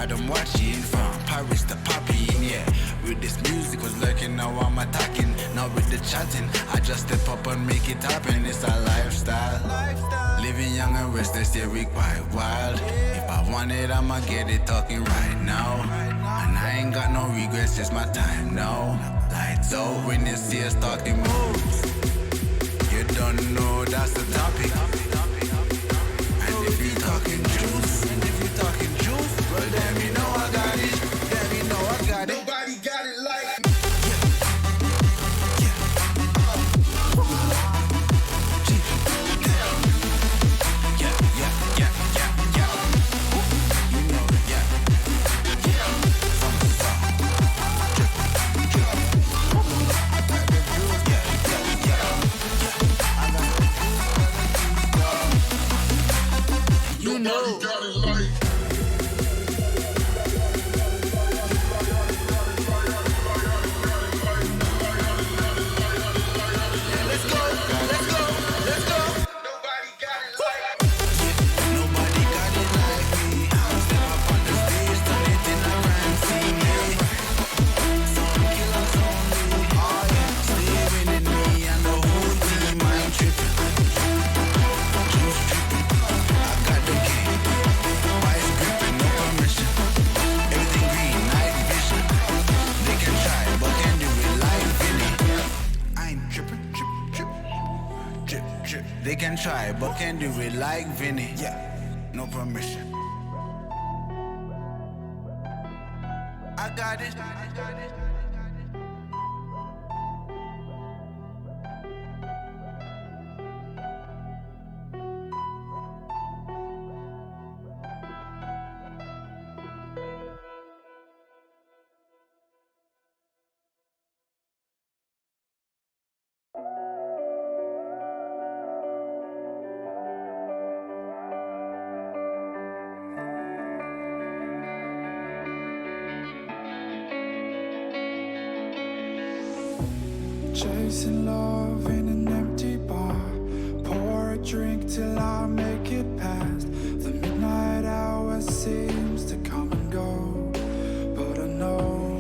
crowd I'm watching from Paris to Popping, yeah. With this music was lurking, now I'm attacking. Now with the chatting, I just step up and make it happen. It's a lifestyle. Living young and restless, yeah, we quite wild. If I want it, I'ma get it talking right now. And I ain't got no regrets, it's my time now. Lights out when you see us talking moves. You don't know that's the topic. And if you talking juice, well damn you know I got it. Damn you know I got it. Nobody got it like they can try, but can do it like Vinny. Yeah, no permission. I got it. Chasing love in an empty bar. Pour a drink till I make it past. The midnight hour seems to come and go, but I know.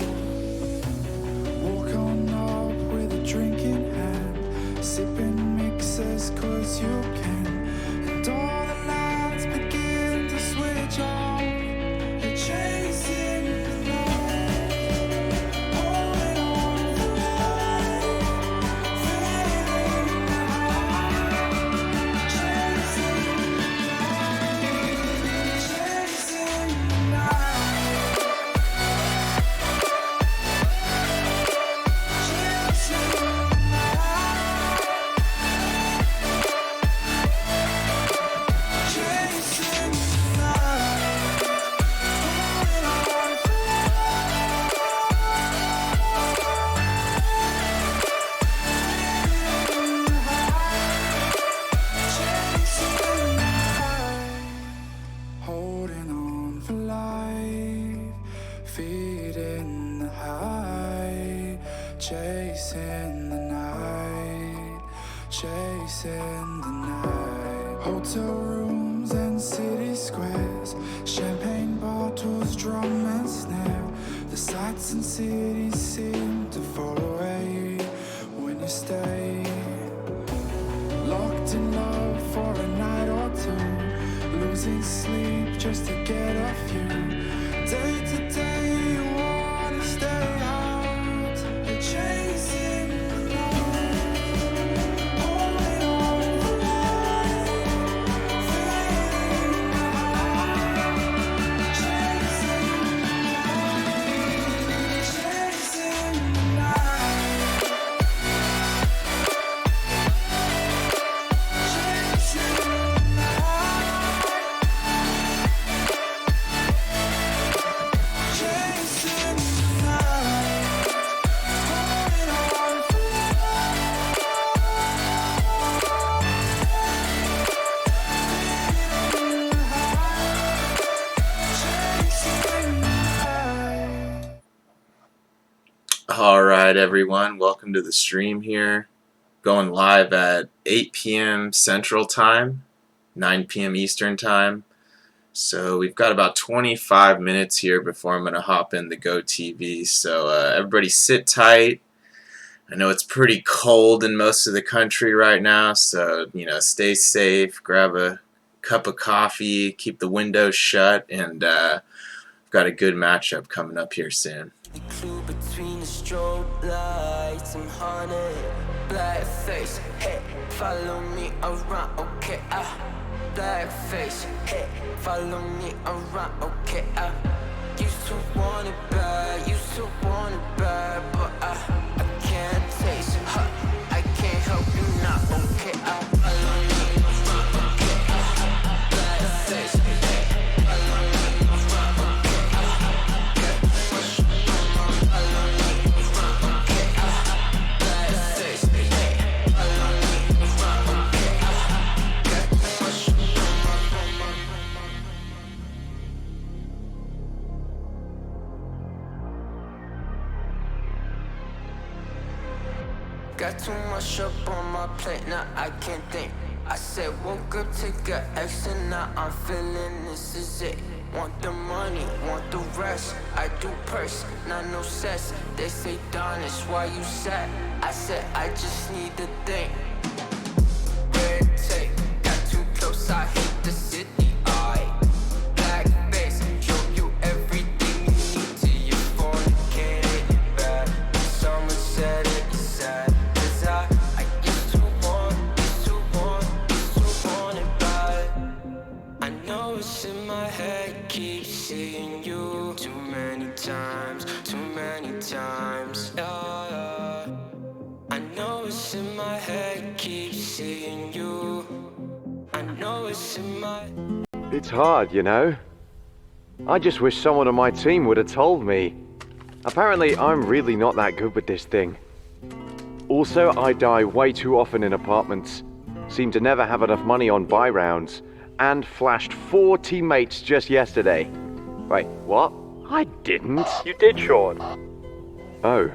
Walk on up with a drink in hand, sipping mixers cause you can. And all the lights begin to switch off. You're chasing the light, holding on for life. Holding on for life, feeding the high, chasing the night, chasing the night. Hotel rooms and city squares, champagne bottles, drum and snare. The sights and cities seem to fall away when you stay. Locked in love for a night or two, losing sleep just to get off you. Day to day you wanna stay out. You're chasing the light, holding on for life, feeling alive. Chasing the light, chasing the night, chasing the Alright everyone, welcome to the stream here. Going live at 8 p.m. Central Time, 9 p.m. Eastern Time. So we've got about 25 minutes here before I'm going to hop in the Go TV. So everybody sit tight. I know it's pretty cold in most of the country right now, so stay safe, grab a cup of coffee, keep the windows shut, and we've got a good matchup coming up here soon. The clue between the strobe lights, I'm haunted. Black face, hey, follow me around, okay, black face, hey, follow me around, okay, used to want it bad, but I can't taste it, I can't help you now, okay, follow me around, okay, black face, hey, follow me around, okay, follow me around, okay, black face, hey, follow me around, okay, got too much up on my plate, now I can't think. I said woke up, take a action, now I'm feeling this is it. Want the money, want the rest. I do purse, not no cess. They say Darnish, why you sad? I said I just need to think. Red tape, got too close, I hate the city. Black face, show you everything you need to your phone, get it bad. Someone said it's sad. I used to want it bad. I know it's in my head, keep seeing you too many times. Yeah. I know it's in my head, keep seeing you. I know it's in my. It's hard, you know. I just wish someone on my team would have told me. Apparently, I'm really not that good with this thing. Also, I die way too often in apartments. Seem to never have enough money on buy rounds. And flashed 4 teammates just yesterday. Wait, what? I didn't. You did, Sean. Oh.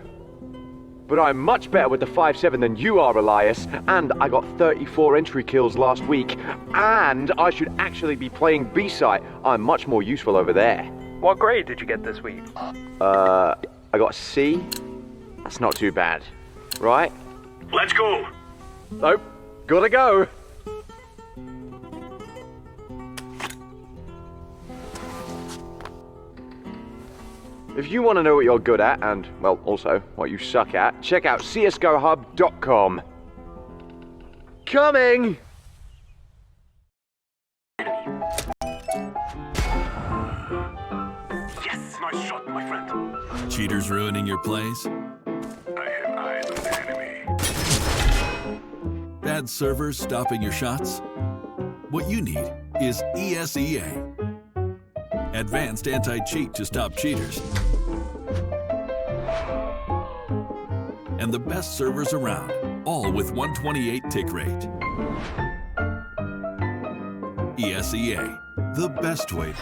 But I'm much better with the 5.7 than you are, Elias. And I got 34 entry kills last week. And I should actually be playing B-site. I'm much more useful over there. What grade did you get this week? I got a C. That's not too bad. Right? Let's go! Nope. Gotta go. If you want to know what you're good at, and, well, also what you suck at, check out csgohub.com. Coming! Yes! Nice shot, my friend. Cheaters ruining your plays? I have eyes on the enemy. Bad servers stopping your shots? What you need is ESEA. Advanced anti-cheat to stop cheaters. And the best servers around, all with 128 tick rate. ESEA, the best way.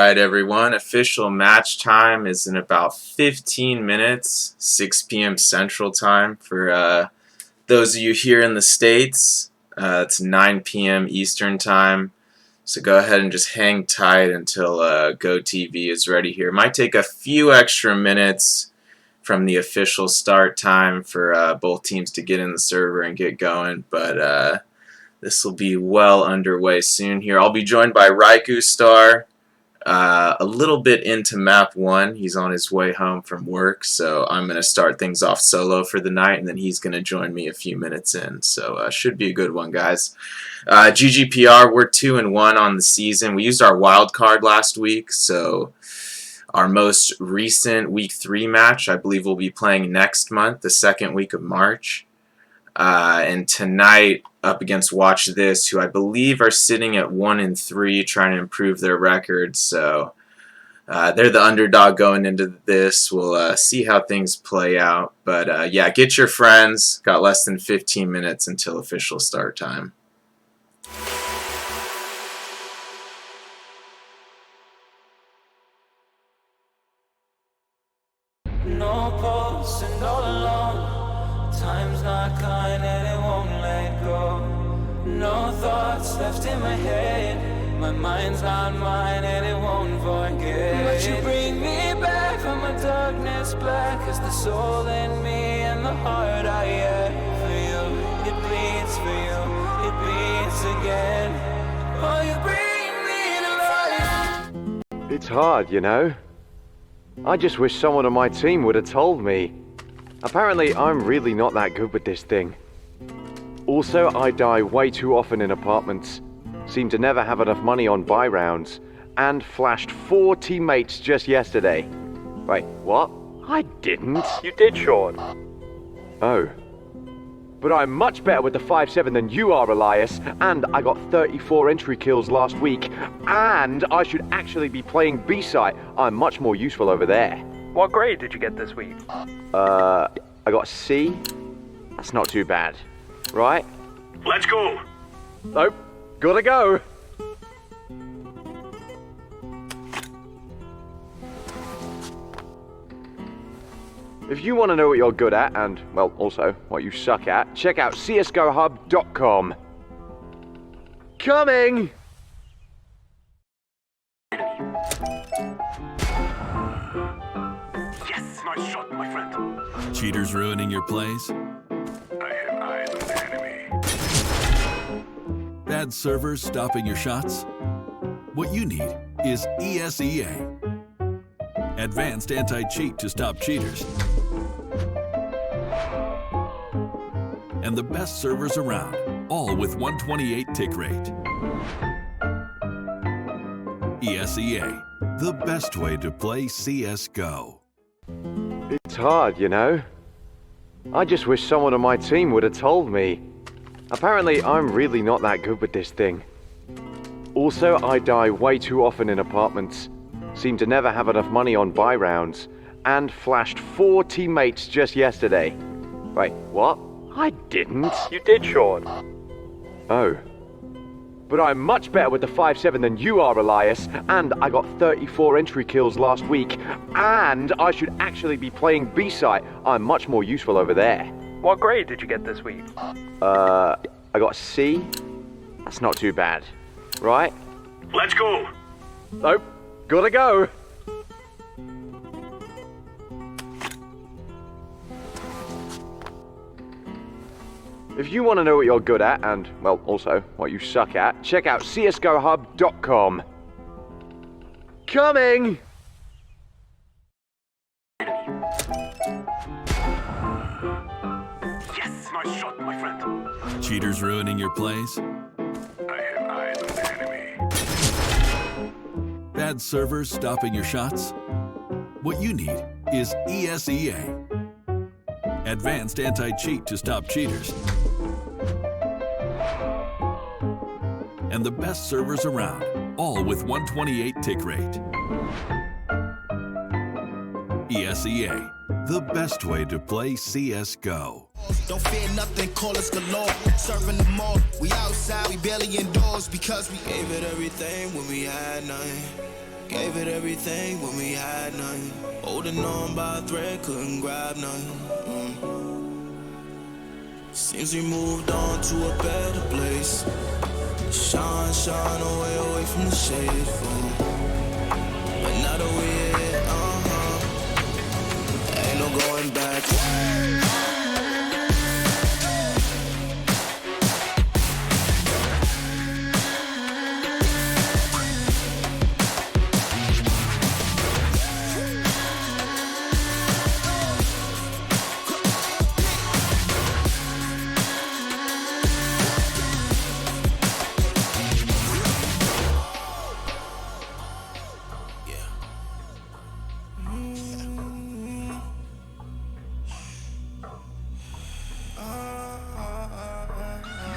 right, everyone. Official match time is in about 15 minutes, 6 p.m. Central Time for those of you here in the States. It's 9 p.m. Eastern Time. So go ahead and just hang tight until GoTV is ready here. It might take a few extra minutes from the official start time for both teams to get in the server and get going, but this will be well underway soon here. I'll be joined by Raikou Star a little bit into map 1. He's on his way home from work, so I'm going to start things off solo for the night, and then he's going to join me a few minutes in. So should be a good one, guys. GGPR, we're 2-1 on the season. We used our wild card last week, so our most recent week 3 match, I believe we'll be playing next month, the second week of March. And tonight, up against Watch This, who I believe are sitting at 1-3, trying to improve their record. So they're the underdog going into this. We'll see how things play out. But yeah, get your friends. Got less than 15 minutes until official start time. No pulse and all alone. Time's not kind and it won't let go. No thoughts left in my head. My mind's not mine and it won't forget. But you bring me back from my darkness black. Cause the soul in me and the heart I have for you. It bleeds for you, it beats again. Oh, you bring me to life. It's hard, you know. I just wish someone on my team would have told me. Apparently, I'm really not that good with this thing. Also, I die way too often in apartments, seem to never have enough money on buy rounds, and flashed 4 teammates just yesterday. Wait, what? I didn't. You did, Sean. Oh. But I'm much better with the 5.7 than you are, Elias, and I got 34 entry kills last week, and I should actually be playing B-site. I'm much more useful over there. What grade did you get this week? I got a C. That's not too bad, right? Let's go. Nope, gotta go. If you want to know what you're good at, and, well, also what you suck at, check out csgohub.com. Coming! Yes, nice shot, my friend. Cheaters ruining your plays? I have eyes on the enemy. Bad servers stopping your shots? What you need is ESEA. Advanced anti-cheat to stop cheaters. And the best servers around, all with 128 tick rate. ESEA, the best way to play CSGO. It's hard, you know. I just wish someone on my team would have told me. Apparently, I'm really not that good with this thing. Also, I die way too often in apartments, seem to never have enough money on buy rounds, and flashed 4 teammates just yesterday. Wait, what? I didn't. You did, Sean. Oh. But I'm much better with the 5.7 than you are, Elias, and I got 34 entry kills last week, and I should actually be playing B-site. I'm much more useful over there. What grade did you get this week? I got a C. That's not too bad, right? Let's go. Nope, gotta go. If you want to know what you're good at, and, well, also what you suck at, check out csgohub.com. Coming! Yes, nice shot, my friend. Cheaters ruining your plays? I have eyes on the enemy. Bad servers stopping your shots? What you need is ESEA. Advanced anti-cheat to stop cheaters. And the best servers around, all with 128 tick rate. ESEA, the best way to play CSGO. Don't fear nothing, call us galore. Serving them all. We outside, we barely indoors because we gave it everything when we had nothing. Gave it everything when we had nothing. Holding on by a thread, couldn't grab nothing. Seems we moved on to a better place. Shine, shine away from the shade. But now that we're here, ain't no going back.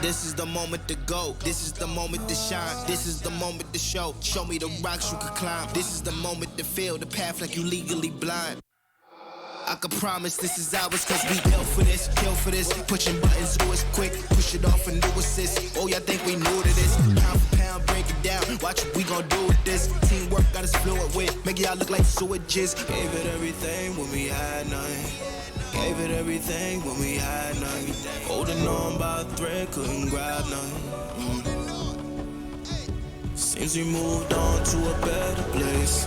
This is the moment to go. This is the moment to shine. This is the moment to show. Show me the rocks you can climb. This is the moment to feel the path like you legally blind. I can promise this is ours cause we built for this, kill for this. Pushing buttons, do it quick, push it off and do assist. Oh, y'all think we new to this? Pound for pound, break it down. Watch what we gon' do with this. Teamwork got us fluid with. Make y'all look like sewages. Gave it everything when we had nothing. Gave it everything when we had nothing. Holding on by a thread, couldn't grab nothing. Seems we moved on to a better place.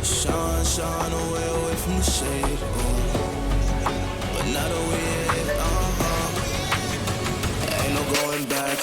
Shine, shine away from the shade. But now that we're here, ain't no going back.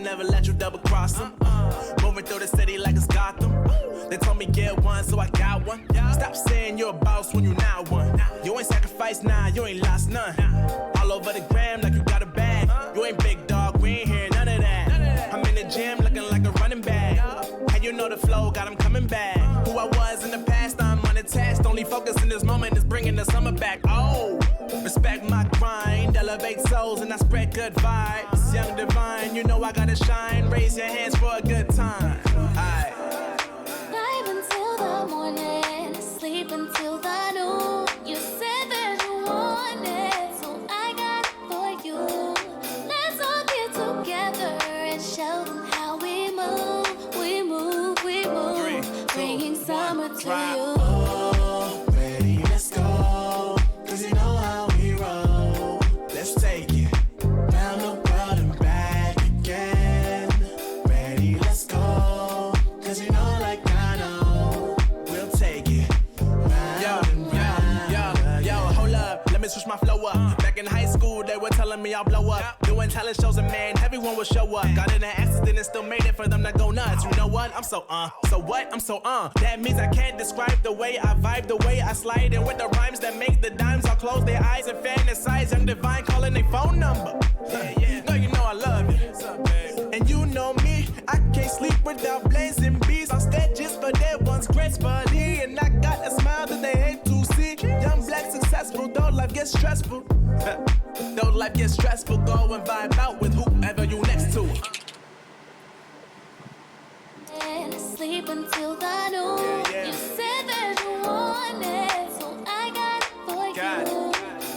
Never let you double cross them. Moving through the city like it's Gotham. They told me get one, so I got one. Stop saying you're a boss when you not one. You ain't sacrificed, nah, you ain't lost none. All over the gram like you got a bag. You ain't big dog, we ain't hearing none of that. I'm in the gym looking like a running back. And you know the flow, got 'em coming back. Who I was in the past, I'm unattached. Only focus in this moment is bringing the summer back. Oh, respect my grind, elevate souls and I spread good vibes. Young divine, you know I gotta shine. Raise your hands for a good time. Aight. Vibe until the morning, sleep until the noon. You said that you want it, so I got it for you. Let's all get together and show them how we move. We move, we move. 3, 2, bringing summer 1, to drop. you. Oh, ready, let's go. Cause you know how we roll. Let's take it round the world and back again. Ready, let's go. Cause you know like I know, we'll take it round and round. Yo, hold up, let me switch my flow up. Back in high school, they were telling me I'll blow up. Doing talent shows and man, everyone will show up. Got in an accident and still made it for them to go nuts. You know what? I'm so so what? I'm so That means I can't describe the way I vibe, the way I slide. And with the rhymes that make the dimes, I'll close their eyes and fantasize. Young divine calling their phone number. No, you know I love it. And you know me, I can't sleep without blazing beats on stages for their ones gracefully. And I got a smile that they hate to see. Young black successful, though life gets stressful. Though life gets stressful, go and vibe out with whoever you next to. And sleep until the noon. You said that you want it, so I got it for you.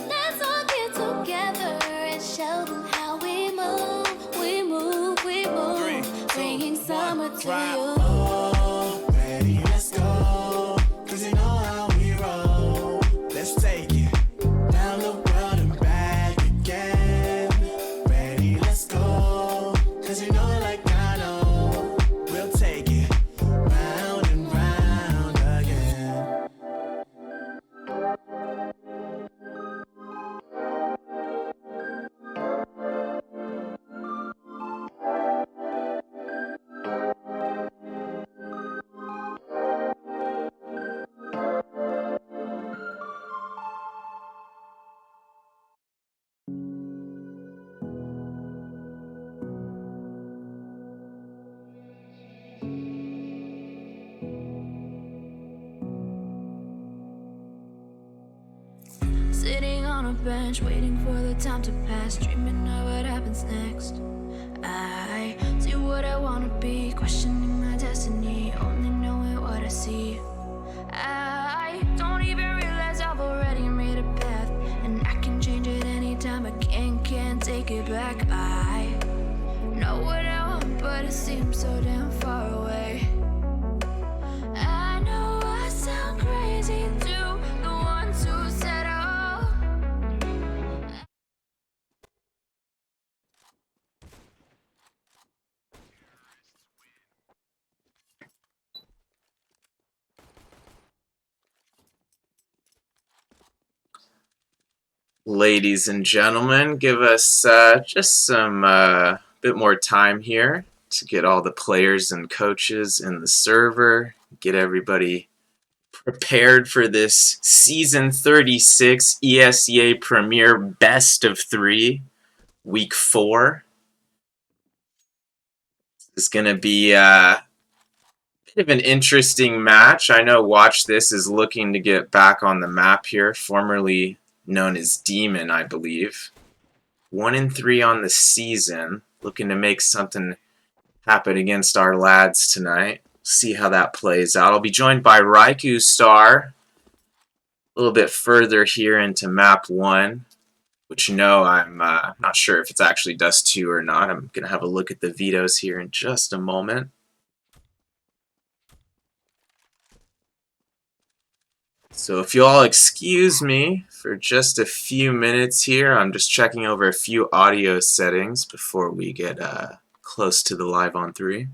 Let's all get together and show them how we move. We move, we move. 3, 2, bringing summer 1, to drop. you. Oh, ready, let's go. Cause you know how a bench, waiting for the time to pass, dreaming of what happens next. I see what I wanna be, questioning my destiny, only knowing what I see. I don't even realize I've already made a path, and I can change it anytime, I can't take it back. I know what I want, but it seems so damn far away. I know I sound crazy to the ones who said oh. Ladies and gentlemen, give us just some bit more time here to get all the players and coaches in the server, get everybody prepared for this Season 36 ESEA Premier Best of 3, Week 4. It's going to be a bit of an interesting match. I know Watch This is looking to get back on the map here, formerly known as Demon, I believe. 1-3 on the season, looking to make something happen against our lads tonight. See how that plays out. I'll be joined by Raikou Star a little bit further here into map 1, which you know I'm not sure if it's actually Dust 2 or not. I'm going to have a look at the vetoes here in just a moment. So if you all excuse me for just a few minutes here, I'm just checking over a few audio settings before we get close to the live on 3.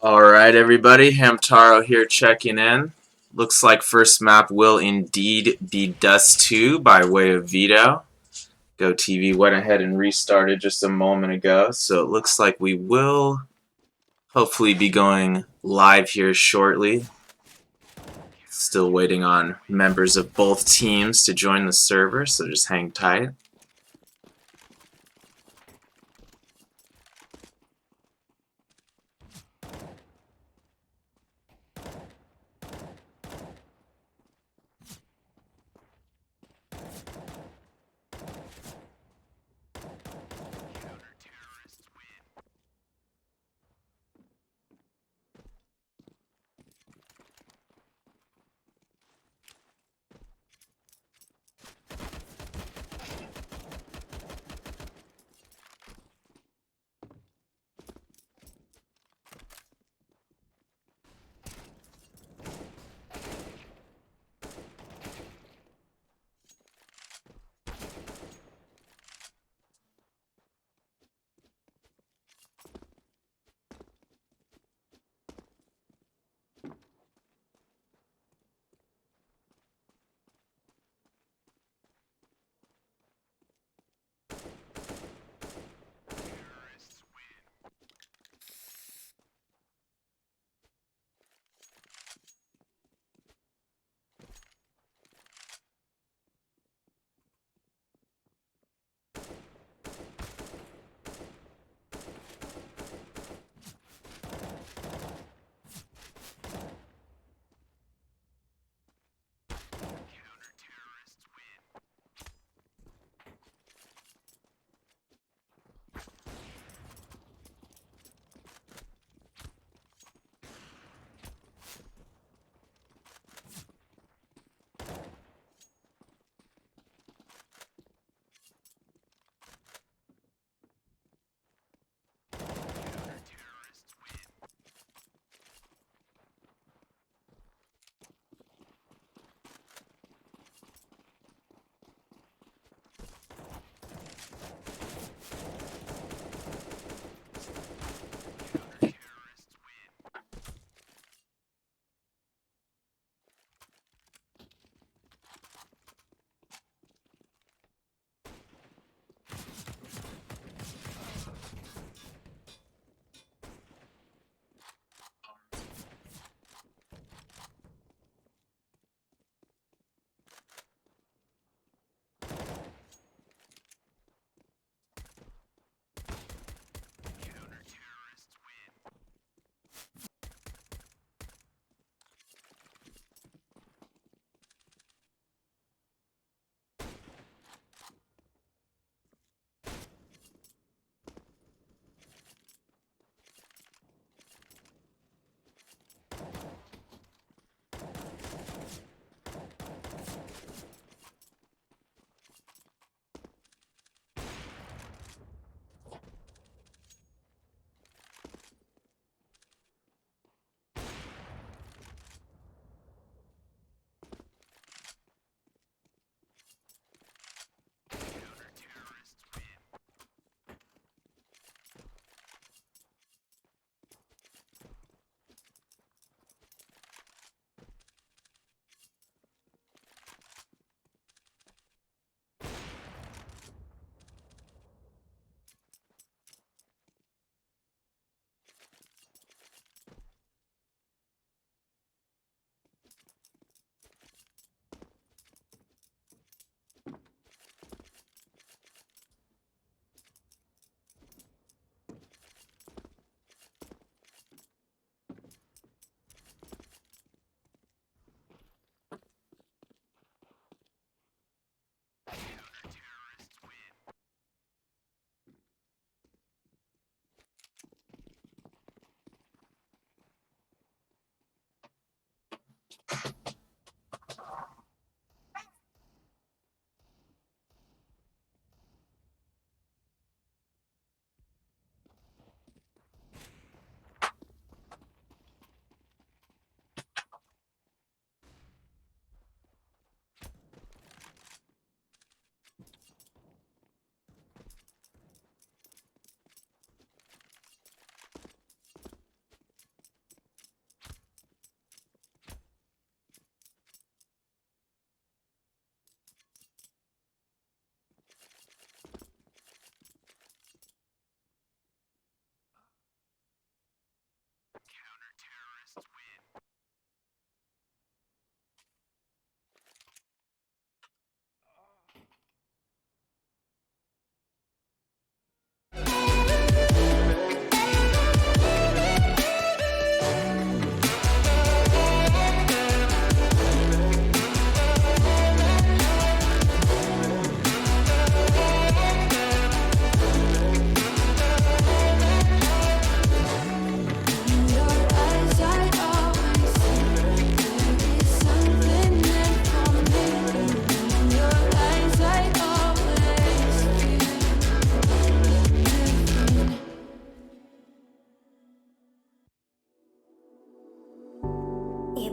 Alright, everybody. Hamtaro here checking in. Looks like first map will indeed be Dust 2 by way of Vito. GoTV went ahead and restarted just a moment ago, so it looks like we will hopefully be going live here shortly. Still waiting on members of both teams to join the server, so just hang tight.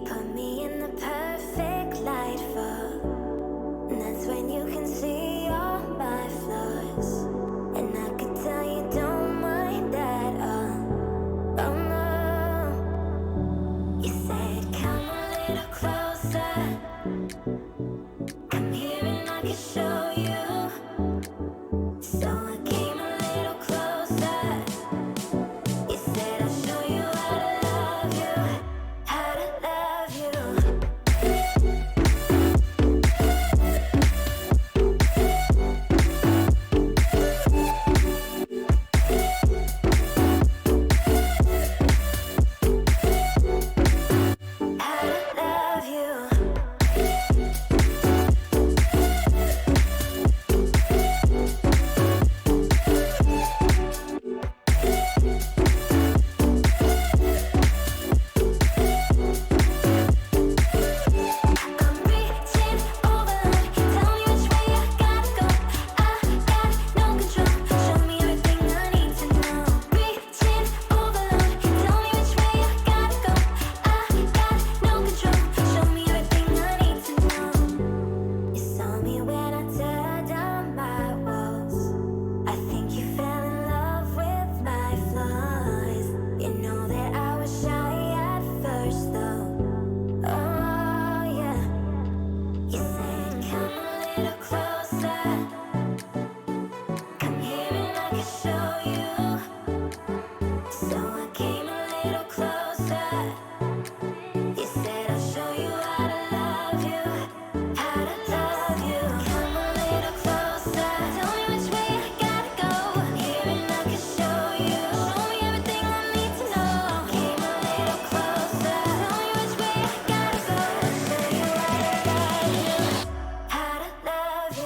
put me in the perfect light for, and that's when you can see all my flaws. And I could tell you don't mind at all. Oh no. You said come a little closer. Come here and I can show you. So I came a little closer. You said I'll show you how to love you, how to love you. How to love you. I'm reaching over, tell me which way I gotta go. I got no control, show me everything I need to know. Reaching over, tell me which way I gotta go. I got no control, show me everything I need to know. You saw me when I tear down my walls. I think you fell in love with my flaws. You know that I was shy at first though. Oh yeah. You said come a little closer. Come here and I can show you. So I came a little closer. You said I'll show you how to love you, how to love you. Come a little closer. Tell me which way I gotta go. Here and I can show you. Show me everything I need to know. Came a little closer. Tell me which way I gotta go. I'll show you how to love you, how to love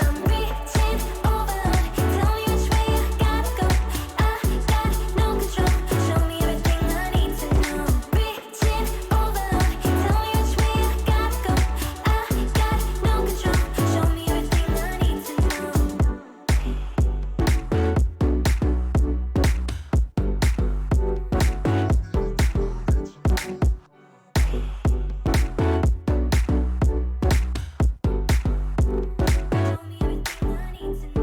I'm reaching over, tell me which way I gotta go. I got no control, show me everything I need to know. Reaching over, tell me which way I gotta go. I got no control, show me everything I need to know. Show me everything I need to know.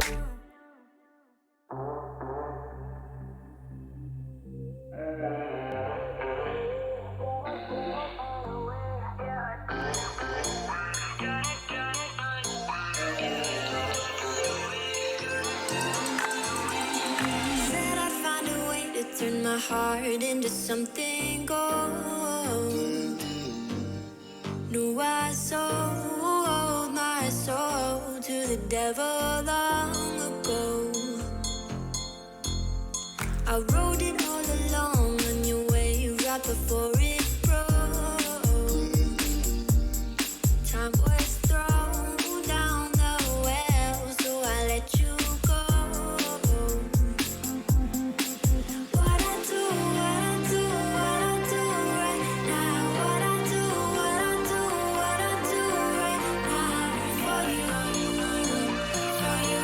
Said I'd find a way to turn my heart into something gold. Knew I sold my soul to the devil long ago. I rode it all along on your way right before it broke. Time was thrown down the well, so I let you go. What I do right now. What I do right now for you, for you.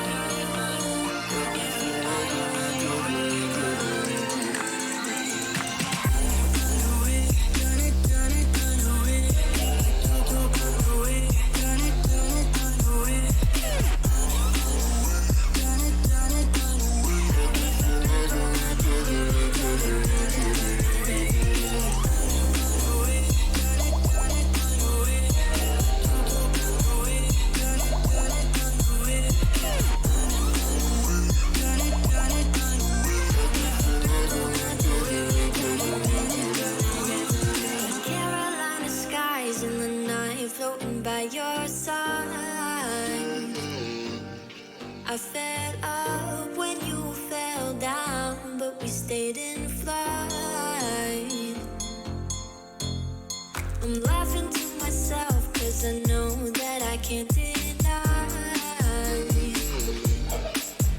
I fell up when you fell down, but we stayed in flight. I'm laughing to myself, cause I know that I can't deny.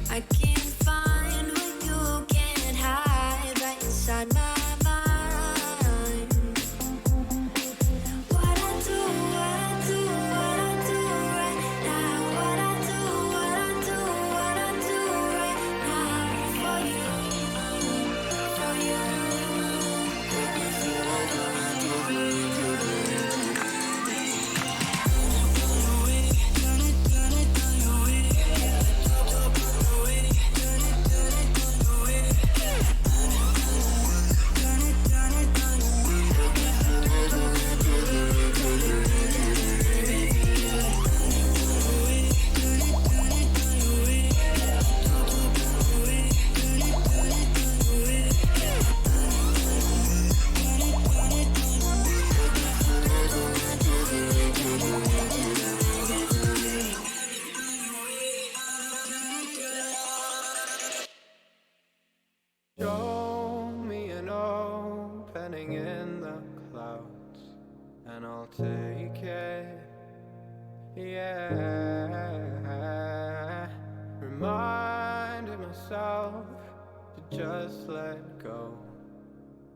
I can't find what you can't hide right inside my mind. What I do, what I do, what I do right now. What I do, what I do, what I do right now. For you, for you, with you. Show me an opening in the clouds, and I'll take it. Yeah, reminding myself to just let go.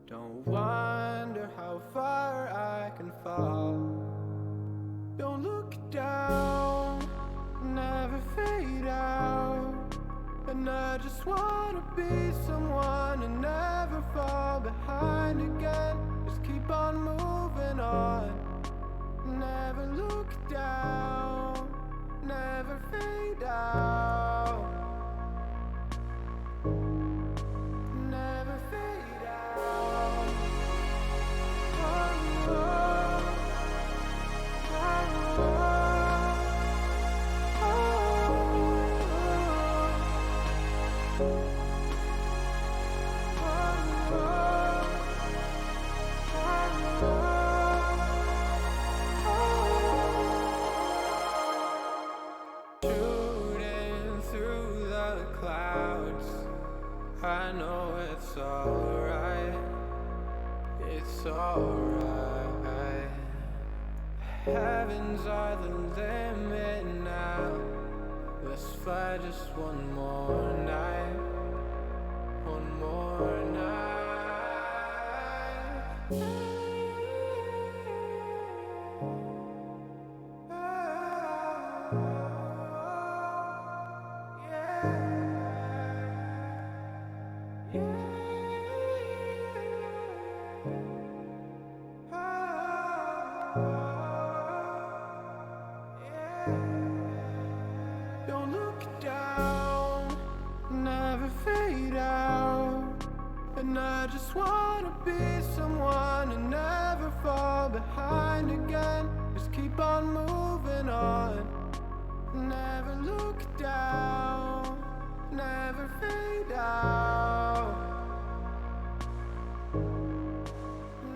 Don't wonder how far I can fall. Don't look down, never fade out. And I just wanna be someone and never fall behind again. Just keep on moving on. Never look down, never fade out. Never fade out. Oh, oh, oh, oh, shooting through the clouds, I know it's alright, it's alright. Heavens are the limit now. Let's fly just one more night, one more night. Don't look down, never fade out. And I just wanna be someone and never fall behind again. Just keep on moving on. Never look down, never fade out.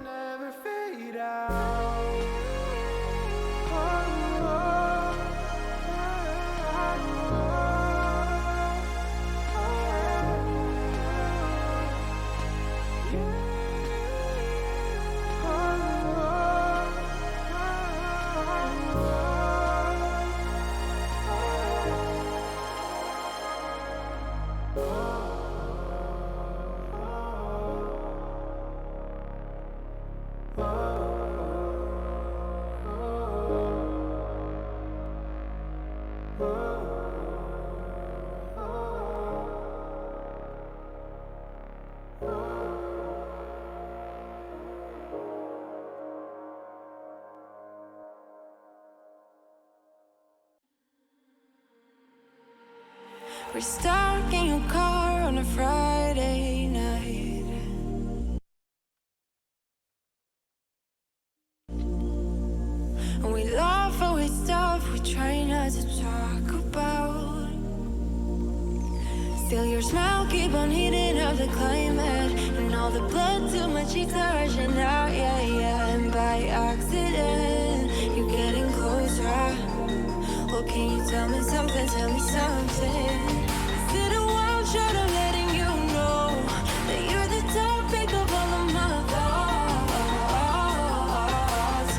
Never fade out. Oh, oh, We're stuck in your car on a Friday night. And we laugh away stuff we try not to talk about. Still your smile keep on heating up the climate. And all the blood to my cheeks are rushing out, yeah, yeah. And by accident, you're getting closer. Oh, can you tell me something, tell me something? Is it a wild shot of letting you know that you're the topic of all of my thoughts?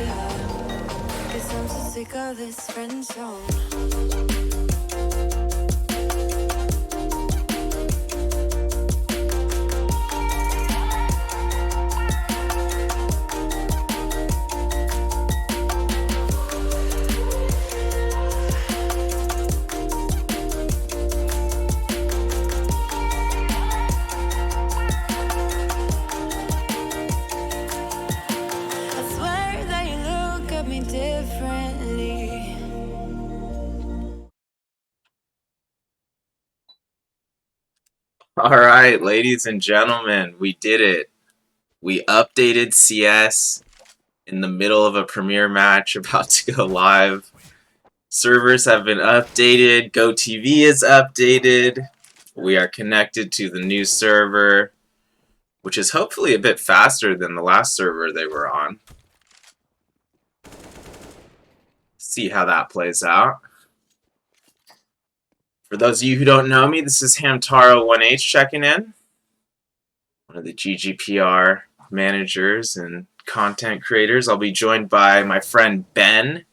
of this friend zone. I swear that you look at me differently. All right, ladies and gentlemen, we did it. We updated CS in the middle of a premiere match about to go live. Servers have been updated. GoTV is updated. We are connected to the new server, which is hopefully a bit faster than the last server they were on. See how that plays out. For those of you who don't know me, this is Hamtaro1H checking in. One of the GGPR managers and content creators. I'll be joined by my friend Ben,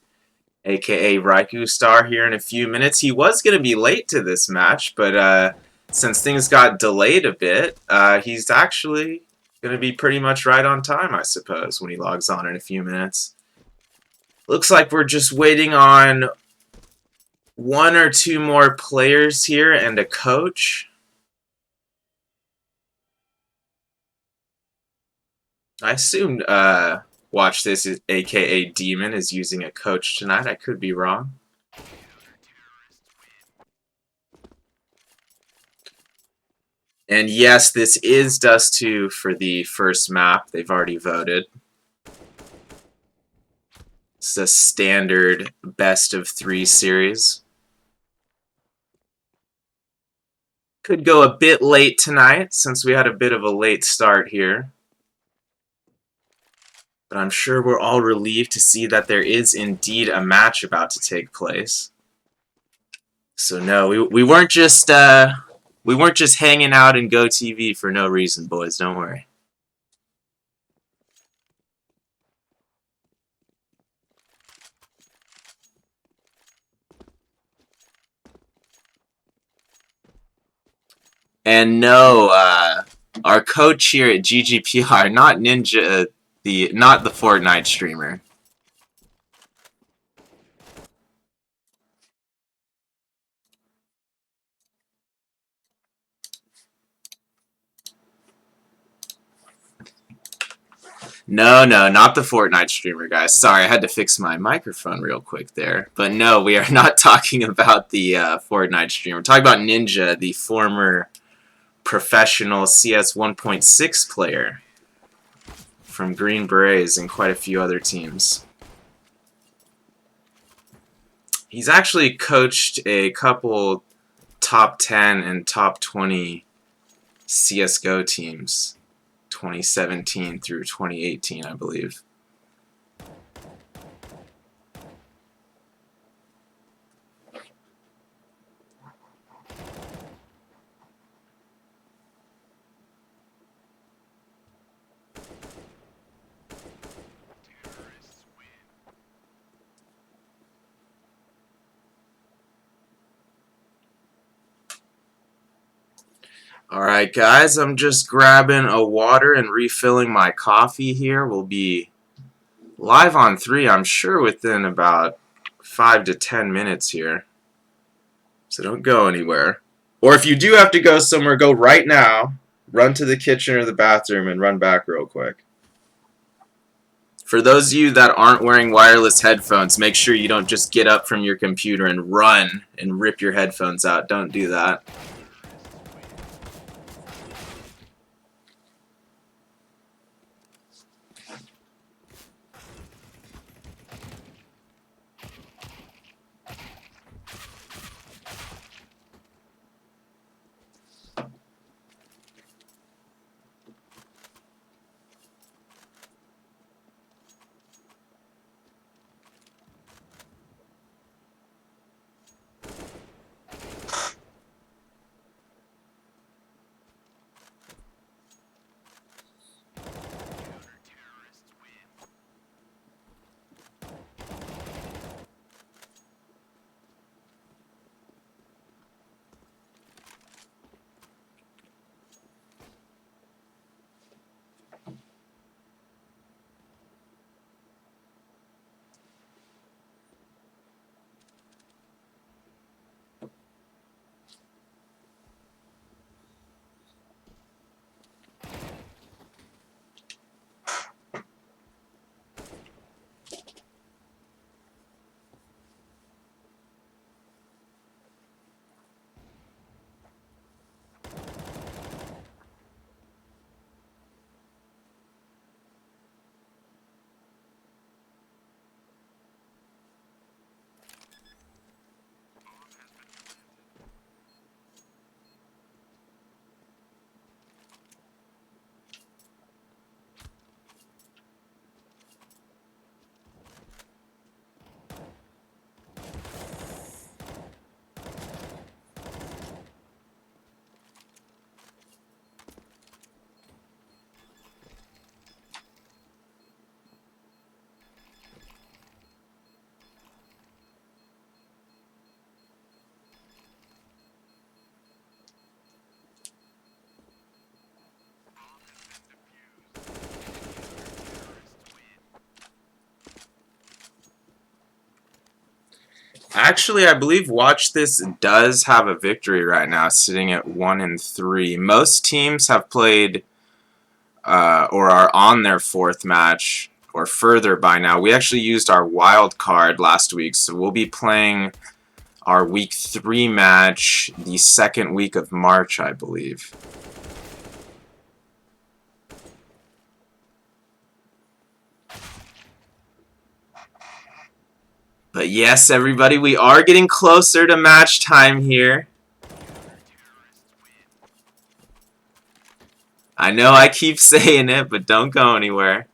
aka Raikou Star, here in a few minutes. He was going to be late to this match, but since things got delayed a bit, he's actually going to be pretty much right on time, I suppose, when he logs on in a few minutes. Looks like we're just waiting on one or two more players here and a coach. I assumed Watch This, aka Demon, is using a coach tonight. I could be wrong. And yes, this is Dust 2 for the first map. They've already voted. It's a standard best of 3 series. Could go a bit late tonight since we had a bit of a late start here. But I'm sure we're all relieved to see that there is indeed a match about to take place. So no, we weren't just hanging out in GoTV for no reason, boys. Don't worry. And no, our coach here at GGPR, not Ninja, not the Fortnite streamer. No, not the Fortnite streamer, guys. Sorry, I had to fix my microphone real quick there. But no, we are not talking about the Fortnite streamer. We're talking about Ninja, the former professional CS 1.6 player from Green Berets and quite a few other teams. He's actually coached a couple top 10 and top 20 CSGO teams, 2017 through 2018, I believe. Alright guys, I'm just grabbing a water and refilling my coffee here. We'll be live on 3, I'm sure, within about 5 to 10 minutes here. So don't go anywhere. Or if you do have to go somewhere, go right now. Run to the kitchen or the bathroom and run back real quick. For those of you that aren't wearing wireless headphones, make sure you don't just get up from your computer and run and rip your headphones out. Don't do that. Actually, I believe Watch This does have a victory right now, sitting at 1-3. Most teams have played or are on their 4th match or further by now. We actually used our wild card last week, so we'll be playing our week 3 match the 2nd week of March, I believe. But yes, everybody, we are getting closer to match time here. I know I keep saying it, but don't go anywhere.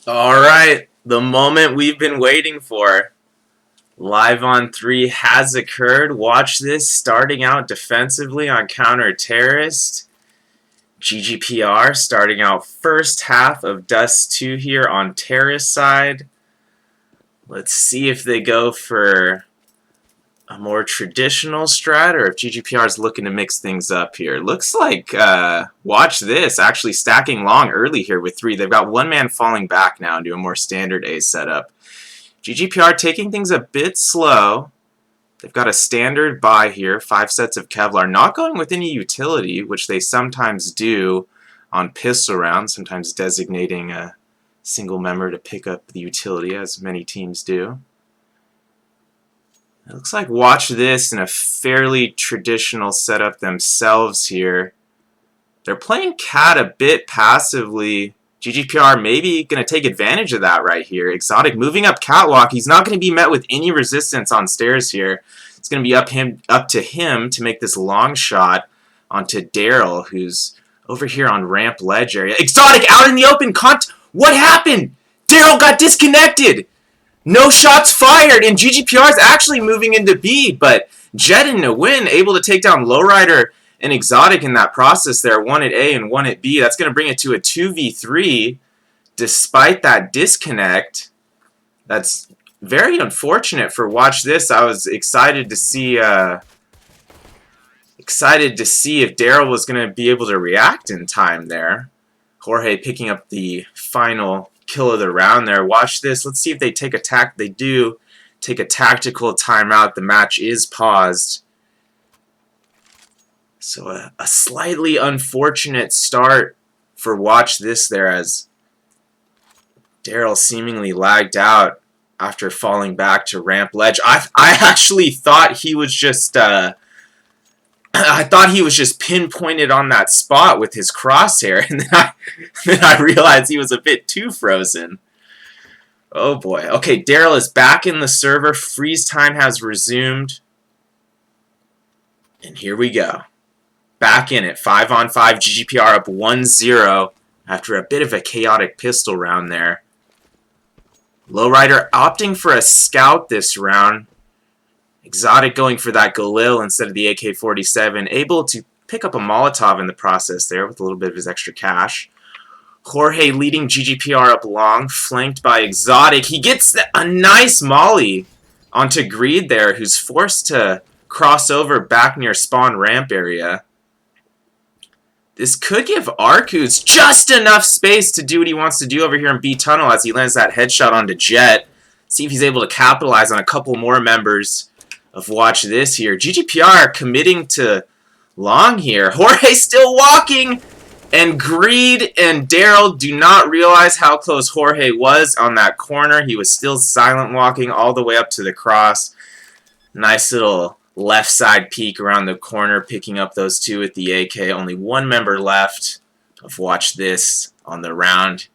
Alright, the moment we've been waiting for. Live on 3 has occurred. Watch this, starting out defensively on counter-terrorist. GGPR starting out first half of Dust 2 here on terrorist side. Let's see if they go for a more traditional strat or if GGPR is looking to mix things up here. Looks like, watch this, actually stacking long early here with 3. They've got one man falling back now into a more standard A setup. GGPR taking things a bit slow. They've got a standard buy here, 5 sets of Kevlar, not going with any utility, which they sometimes do on pistol rounds, sometimes designating a single member to pick up the utility, as many teams do. It looks like watch this in a fairly traditional setup themselves here. They're playing cat a bit passively. GGPR maybe going to take advantage of that right here. Exotic moving up catwalk. He's not going to be met with any resistance on stairs here. It's going to be up to him to make this long shot onto Daryl, who's over here on ramp ledge area. Exotic out in the open. What happened? Daryl got disconnected. No shots fired, and GGPR is actually moving into B, but Jet and Nguyen able to take down Lowrider and Exotic in that process there, 1 at A and 1 at B. That's going to bring it to a 2v3 despite that disconnect. That's very unfortunate for Watch This. I was excited to see if Daryl was going to be able to react in time there. Jorge picking up the final kill of the round there. Watch this. Let's see if they take a They do take a tactical timeout. The match is paused. So a slightly unfortunate start for Watch This there, as Daryl seemingly lagged out after falling back to ramp ledge. I actually thought he was just pinpointed on that spot with his crosshair, and then I realized he was a bit too frozen. Oh boy. Okay, Daryl is back in the server. Freeze time has resumed. And here we go. Back in it. 5-on-5. GGPR up 1-0 after a bit of a chaotic pistol round there. Lowrider opting for a scout this round. Exotic going for that Galil instead of the AK-47. Able to pick up a Molotov in the process there with a little bit of his extra cash. Jorge leading GGPR up long, flanked by Exotic. He gets a nice molly onto Greed there, who's forced to cross over back near spawn ramp area. This could give Arcus just enough space to do what he wants to do over here in B Tunnel as he lands that headshot onto Jet. See if he's able to capitalize on a couple more members of Watch This here. GGPR committing to long here. Jorge still walking. And Greed and Daryl do not realize how close Jorge was on that corner. He was still silent walking all the way up to the cross. Nice little left side peek around the corner, picking up those two with the AK. Only one member left of Watch This on the round.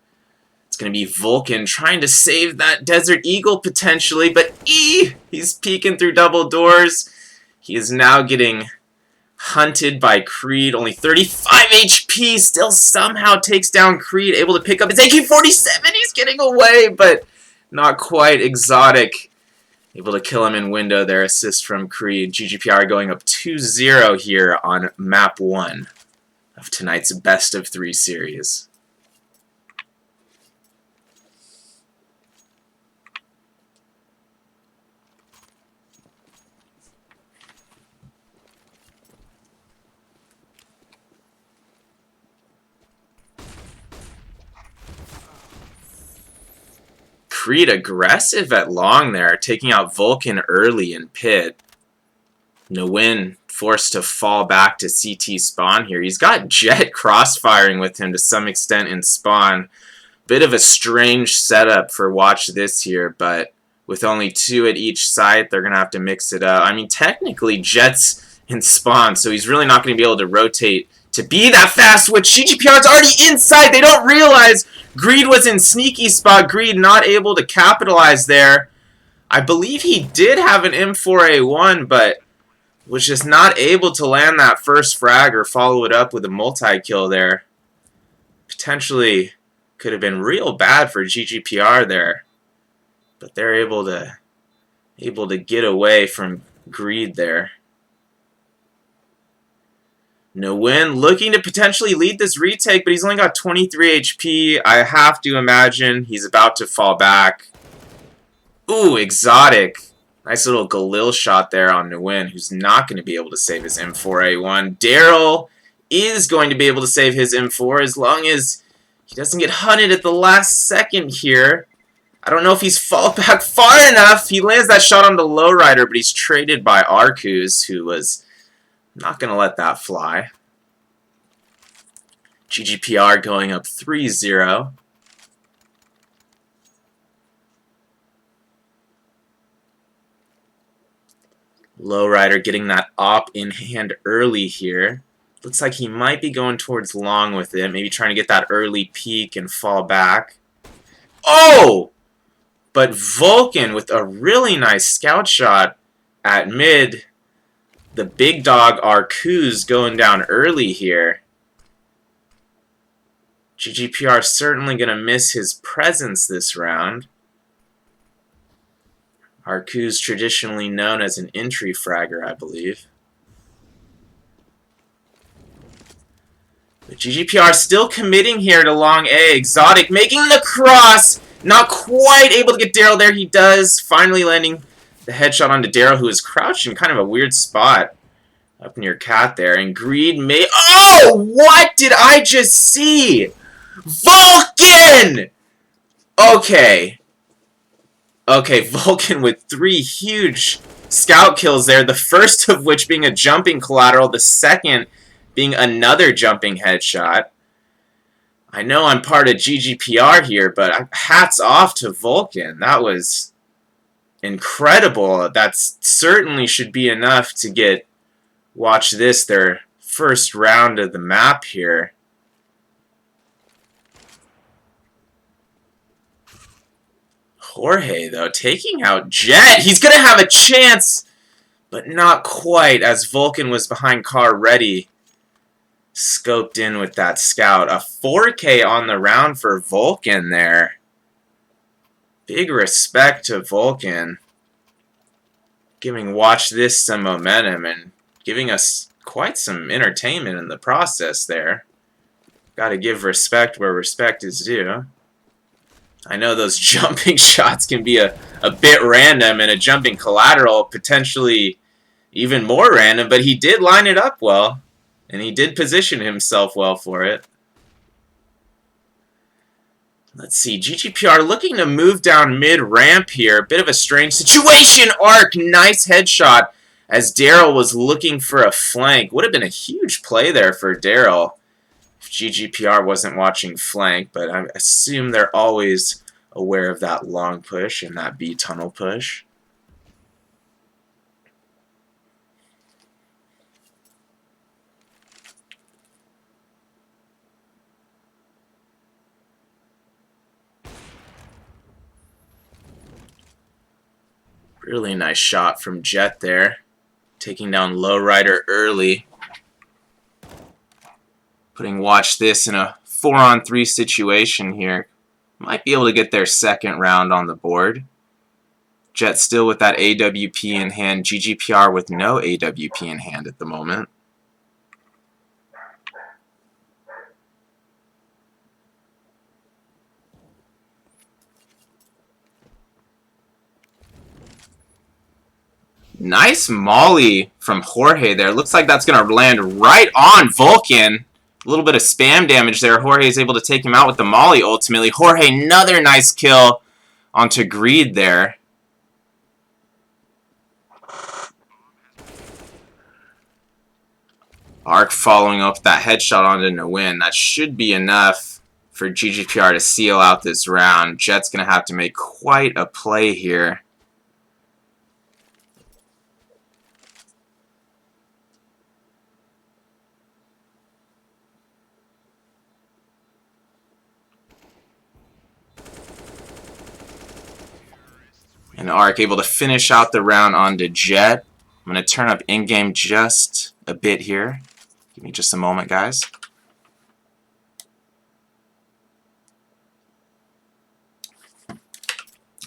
It's going to be Vulcan trying to save that Desert Eagle potentially, but he's peeking through double doors. He is now getting hunted by Creed. Only 35 HP, still somehow takes down Creed, able to pick up his AK-47. He's getting away, but not quite. Exotic able to kill him in window there. Assist from Creed. GGPR going up 2-0 here on map 1 of tonight's best of 3 series. Creed aggressive at long there, taking out Vulcan early in pit. Nguyen forced to fall back to CT spawn here. He's got Jet crossfiring with him to some extent in spawn. Bit of a strange setup for Watch This here, but with only 2 at each site, they're going to have to mix it up. I mean, technically, Jet's in spawn, so he's really not going to be able to rotate to be that fast, which GGPR's already inside. They don't realize Greed was in sneaky spot. Greed not able to capitalize there. I believe he did have an M4A1, but was just not able to land that first frag or follow it up with a multi-kill there. Potentially could have been real bad for GGPR there. But they're able to get away from Greed there. Nguyen looking to potentially lead this retake, but he's only got 23 HP. I have to imagine he's about to fall back. Ooh, Exotic. Nice little Galil shot there on Nguyen, who's not going to be able to save his M4A1. Daryl is going to be able to save his M4 as long as he doesn't get hunted at the last second here. I don't know if he's fall back far enough. He lands that shot on the lowrider, but he's traded by Arcus, who was not going to let that fly. GGPR going up 3-0. Lowrider getting that op in hand early here. Looks like he might be going towards long with it. Maybe trying to get that early peek and fall back. Oh! But Vulcan with a really nice scout shot at mid. The big dog Arcus going down early here. GGPR certainly going to miss his presence this round. Arcus traditionally known as an entry fragger, I believe. But GGPR still committing here to long A. Exotic making the cross. Not quite able to get Daryl there. He does. Finally landing the headshot onto Daryl, who is crouched in kind of a weird spot up near Cat there. And Greed may... Oh! What did I just see? Vulcan! Okay. Okay, Vulcan with 3 huge scout kills there. The first of which being a jumping collateral. The second being another jumping headshot. I know I'm part of GGPR here, but hats off to Vulcan. That was incredible. That certainly should be enough to get Watch This, their first round of the map here. Jorge, though, taking out Jet. He's going to have a chance, but not quite, as Vulcan was behind car ready. Scoped in with that scout. A 4K on the round for Vulcan there. Big respect to Vulcan. Giving Watch This some momentum and giving us quite some entertainment in the process there. Got to give respect where respect is due. I know those jumping shots can be a bit random, and a jumping collateral potentially even more random, but he did line it up well, and he did position himself well for it. Let's see, GGPR looking to move down mid-ramp here. A bit of a strange situation. Arc, nice headshot as Daryl was looking for a flank. Would have been a huge play there for Daryl GGPR wasn't watching flank, but I assume they're always aware of that long push and that B tunnel push. Really nice shot from Jet there, taking down Lowrider early. Putting Watch This in a 4-on-3 situation here. Might be able to get their second round on the board. Jet still with that AWP in hand. GGPR with no AWP in hand at the moment. Nice molly from Jorge there. Looks like that's going to land right on Vulcan. A little bit of spam damage there. Jorge is able to take him out with the molly ultimately. Jorge, another nice kill onto Greed there. Arc following up that headshot onto Nguyen. That should be enough for GGPR to seal out this round. Jet's going to have to make quite a play here. And Arc able to finish out the round onto Jet. I'm going to turn up in-game just a bit here. Give me just a moment, guys.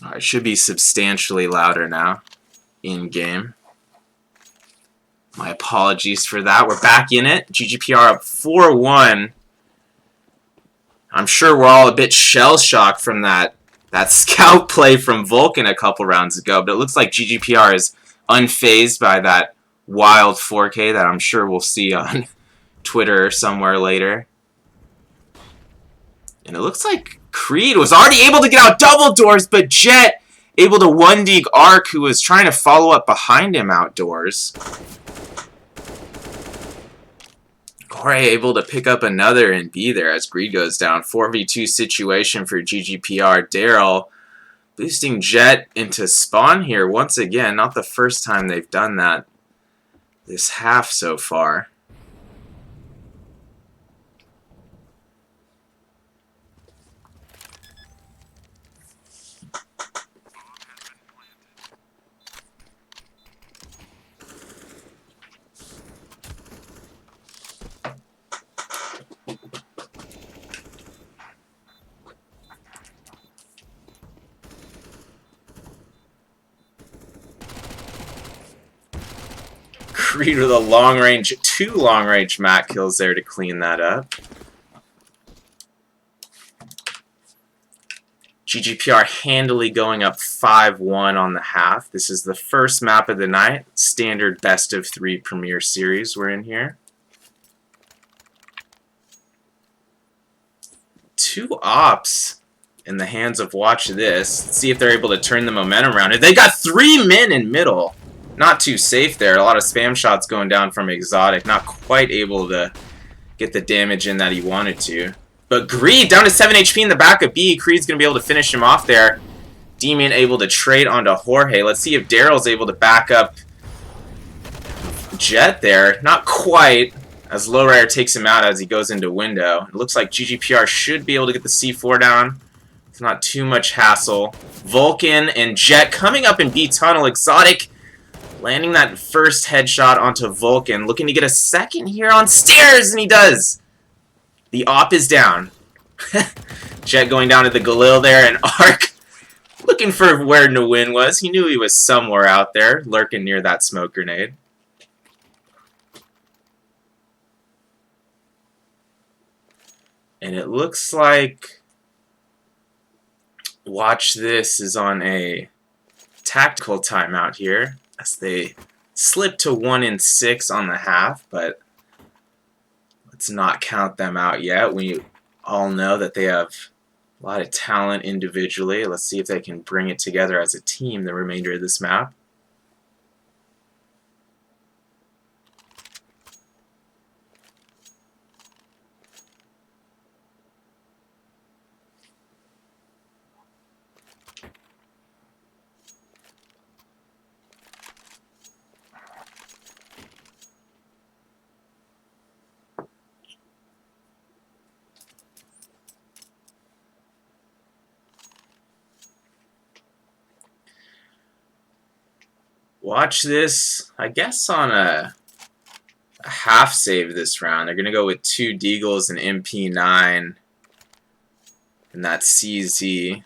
Alright, should be substantially louder now in-game. My apologies for that. We're back in it. GGPR up 4-1. I'm sure we're all a bit shell-shocked from that scout play from Vulcan a couple rounds ago, but it looks like GGPR is unfazed by that wild 4K that I'm sure we'll see on Twitter or somewhere later. And it looks like Creed was already able to get out double doors, but Jet able to 1D Arc, who was trying to follow up behind him outdoors. Jorge able to pick up another and be there as Greed goes down. 4v2 situation for GGPR. Daryl boosting Jet into spawn here once again. Not the first time they've done that this half so far. Creed with a two long-range mat kills there to clean that up. GGPR handily going up 5-1 on the half. This is the first map of the night. Standard best of 3 Premier Series we're in here. 2 ops in the hands of Watch This. Let's see if they're able to turn the momentum around. They got 3 men in middle. Not too safe there. A lot of spam shots going down from Exotic. Not quite able to get the damage in that he wanted to. But Greed down to 7 HP in the back of B. Creed's going to be able to finish him off there. Demon able to trade onto Jorge. Let's see if Daryl's able to back up Jet there. Not quite, as Lowrider takes him out as he goes into window. It looks like GGPR should be able to get the C4 down. It's not too much hassle. Vulcan and Jet coming up in B tunnel. Exotic landing that first headshot onto Vulcan. Looking to get a second here on stairs, and he does. The op is down. Jet going down to the Galil there, and Arc looking for where Nguyen was. He knew he was somewhere out there, lurking near that smoke grenade. And it looks like Watch This is on a tactical timeout here, as they slip to 1-6 on the half, but let's not count them out yet. We all know that they have a lot of talent individually. Let's see if they can bring it together as a team the remainder of this map. Watch this, I guess, on a half save this round. They're going to go with 2 Deagles and MP9 and that CZ.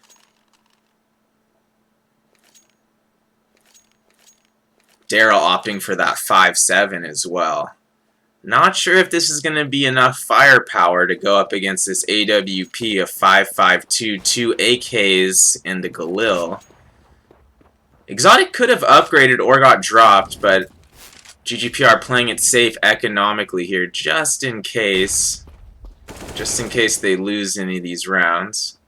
Daryl opting for that 5.7 as well. Not sure if this is going to be enough firepower to go up against this AWP of 5.52, 2 AKs, and the Galil. Exotic could have upgraded or got dropped, but GGPR playing it safe economically here, just in case they lose any of these rounds.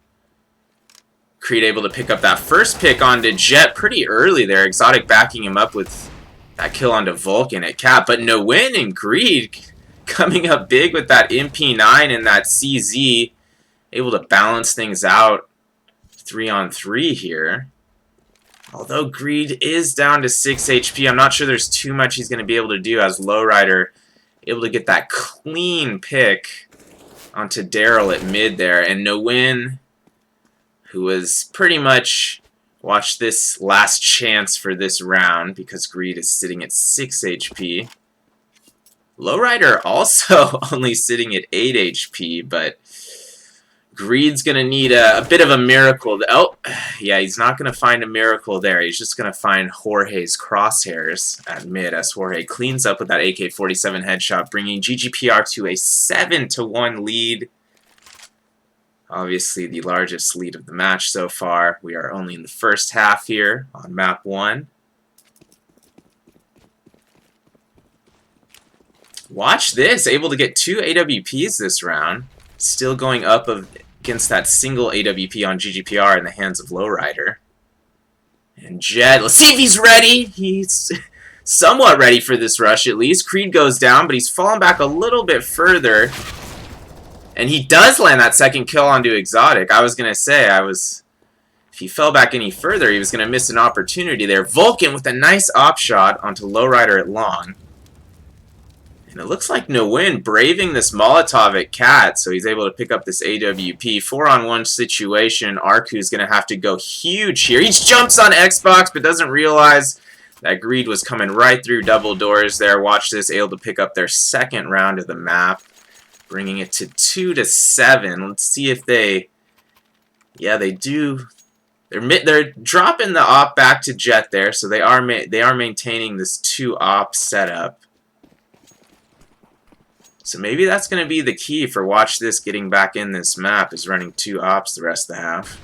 Creed able to pick up that first pick onto Jet pretty early there. Exotic backing him up with that kill onto Vulcan at cap, but No Win and Greed coming up big with that MP9 and that CZ, able to balance things out 3-on-3 here. Although Greed is down to 6 HP, I'm not sure there's too much he's going to be able to do as Lowrider able to get that clean pick onto Daryl at mid there. And No Win, who was pretty much, watch this, last chance for this round because Greed is sitting at 6 HP. Lowrider also only sitting at 8 HP, but Greed's going to need a bit of a miracle. Oh, yeah, he's not going to find a miracle there. He's just going to find Jorge's crosshairs at mid as Jorge cleans up with that AK-47 headshot, bringing GGPR to a 7-1 lead. Obviously, the largest lead of the match so far. We are only in the first half here on map 1. Watch this, able to get 2 AWPs this round. Still going up against that single AWP on GGPR in the hands of Lowrider. And Jet, let's see if he's ready. He's somewhat ready for this rush at least. Creed goes down, but he's fallen back a little bit further. And he does land that second kill onto Exotic. I was going to say, if he fell back any further, he was going to miss an opportunity there. Vulcan with a nice op shot onto Lowrider at long. And it looks like No Win braving this Molotov at Cat, so he's able to pick up this AWP. 4-on-1 situation. Arku's going to have to go huge here. He jumps on Xbox, but doesn't realize that Greed was coming right through double doors there. Watch this, able to pick up their second round of the map, bringing it to 2-7. Let's see if they... Yeah, they do. They're dropping the op back to Jet there, so they are maintaining this 2-op setup. So maybe that's going to be the key for Watch This getting back in this map, is running 2 ops the rest of the half.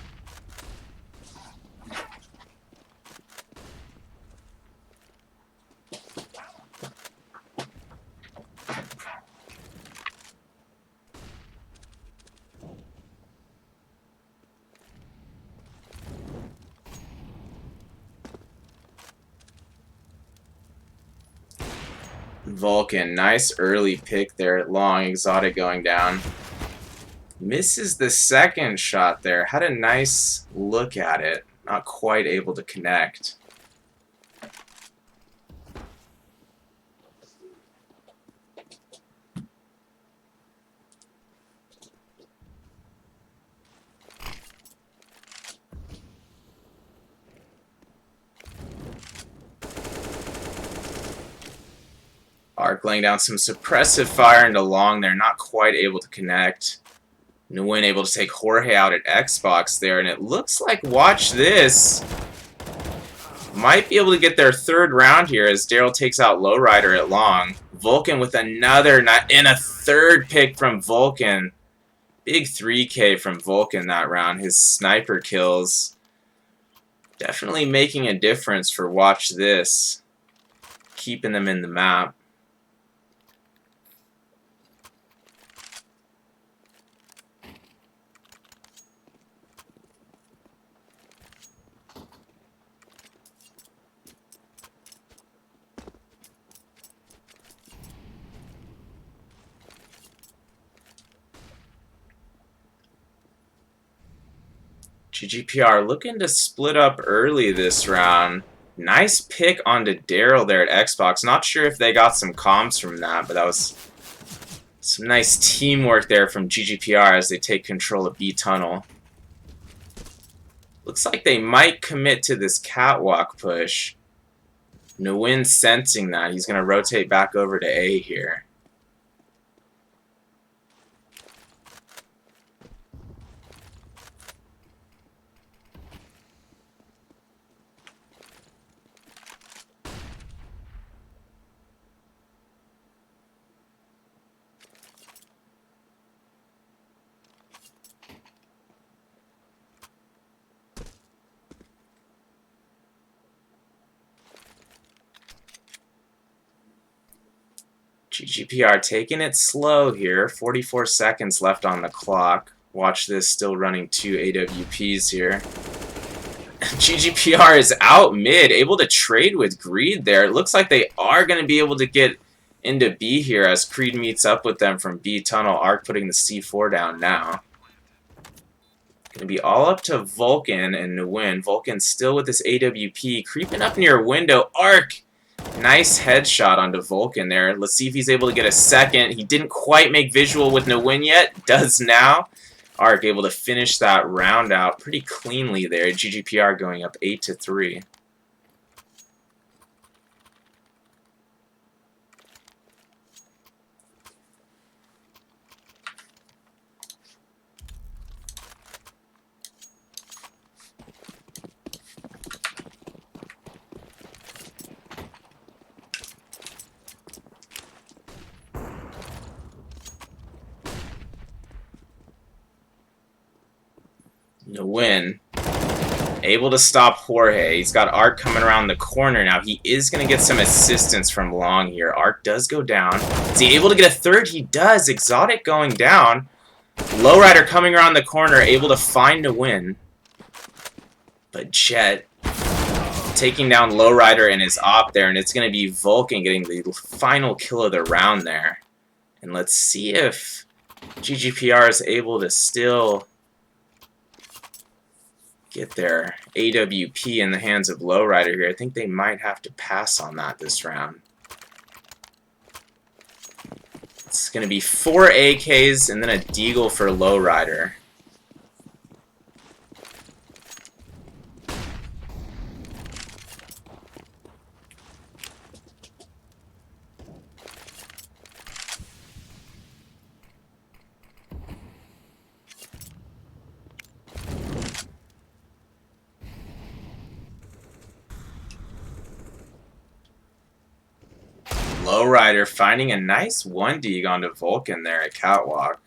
Vulcan, nice early pick there at long. Exotic going down. Misses the second shot there. Had a nice look at it. Not quite able to connect. Arc laying down some suppressive fire into long there, not quite able to connect. No Win able to take Jorge out at Xbox there, and it looks like Watch This might be able to get their third round here as Daryl takes out Lowrider at long. Vulcan with another, and a third pick from Vulcan. Big 3K from Vulcan that round. His sniper kills definitely making a difference for Watch This, keeping them in the map. GGPR looking to split up early this round. Nice pick onto Daryl there at Xbox. Not sure if they got some comms from that, but that was some nice teamwork there from GGPR as they take control of B Tunnel. Looks like they might commit to this catwalk push. Nguyen sensing that. He's going to rotate back over to A here. GGPR taking it slow here. 44 seconds left on the clock. Watch this, still running 2 AWPs here. GGPR is out mid, able to trade with Greed there. It looks like they are going to be able to get into B here as Creed meets up with them from B tunnel. Arc putting the C4 down now. Going to be all up to Vulcan and Nguyen. Vulcan still with this AWP, creeping up near window. Arc! Nice headshot onto Vulcan there. Let's see if he's able to get a second. He didn't quite make visual with Nguyen yet. Does now. Arc able to finish that round out pretty cleanly there. GGPR going up 8-3. Nguyen able to stop Jorge. He's got Arc coming around the corner now. He is going to get some assistance from Long here. Arc does go down. Is he able to get a third? He does. Exotic going down. Lowrider coming around the corner, able to find Nguyen. But Jet taking down Lowrider and his op there, and it's going to be Vulcan getting the final kill of the round there. And let's see if GGPR is able to still get their AWP in the hands of Lowrider here. I think they might have to pass on that this round. It's going to be 4 AKs and then a Deagle for Lowrider. Lowrider finding a nice 1D onto Vulcan there at Catwalk.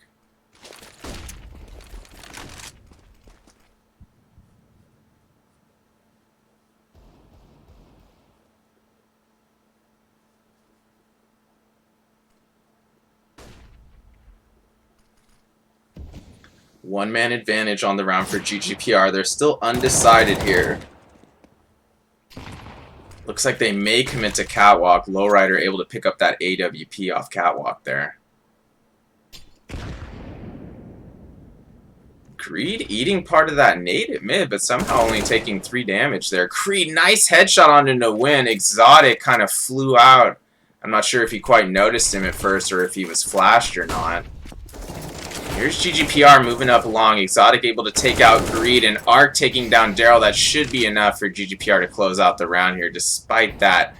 One-man advantage on the round for GGPR. They're still undecided here. Looks like they may commit to Catwalk. Lowrider able to pick up that AWP off Catwalk there. Creed eating part of that nade at mid, but somehow only taking 3 damage there. Creed, nice headshot onto Nguyen. Exotic kind of flew out. I'm not sure if he quite noticed him at first or if he was flashed or not. Here's GGPR moving up along. Exotic able to take out Greed, and Arc taking down Daryl. That should be enough for GGPR to close out the round here, despite that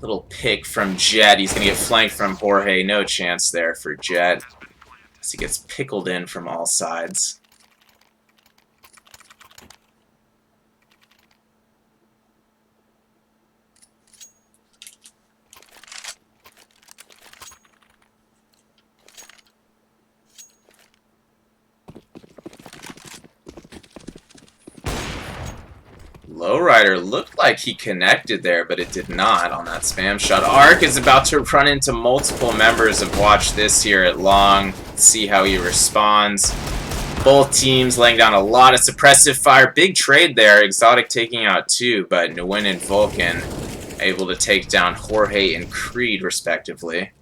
little pick from Jet. He's going to get flanked from Jorge. No chance there for Jet as he gets pickled in from all sides. Lowrider looked like he connected there, but it did not on that spam shot. Arc is about to run into multiple members of Watch This here at Long. See how he responds. Both teams laying down a lot of suppressive fire. Big trade there. Exotic taking out 2, but Nguyen and Vulcan able to take down Jorge and Creed, respectively.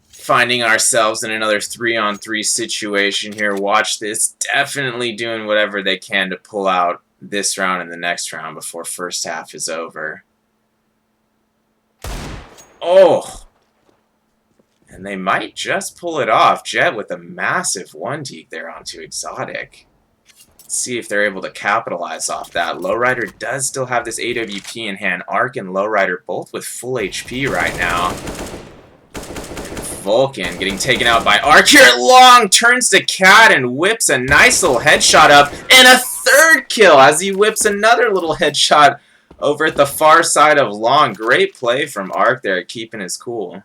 Finding ourselves in another 3-on-3 situation here. Watch This definitely doing whatever they can to pull out this round and the next round before first half is over. Oh! And they might just pull it off. Jet with a massive 1-deek there onto Exotic. see if they're able to capitalize off that. Lowrider does still have this AWP in hand. Arc and Lowrider both with full HP right now. Vulcan getting taken out by Arc here at Long, turns to Cat and whips a nice little headshot up, and a third kill as he whips another little headshot over at the far side of Long. Great play from Arc there, keeping his cool.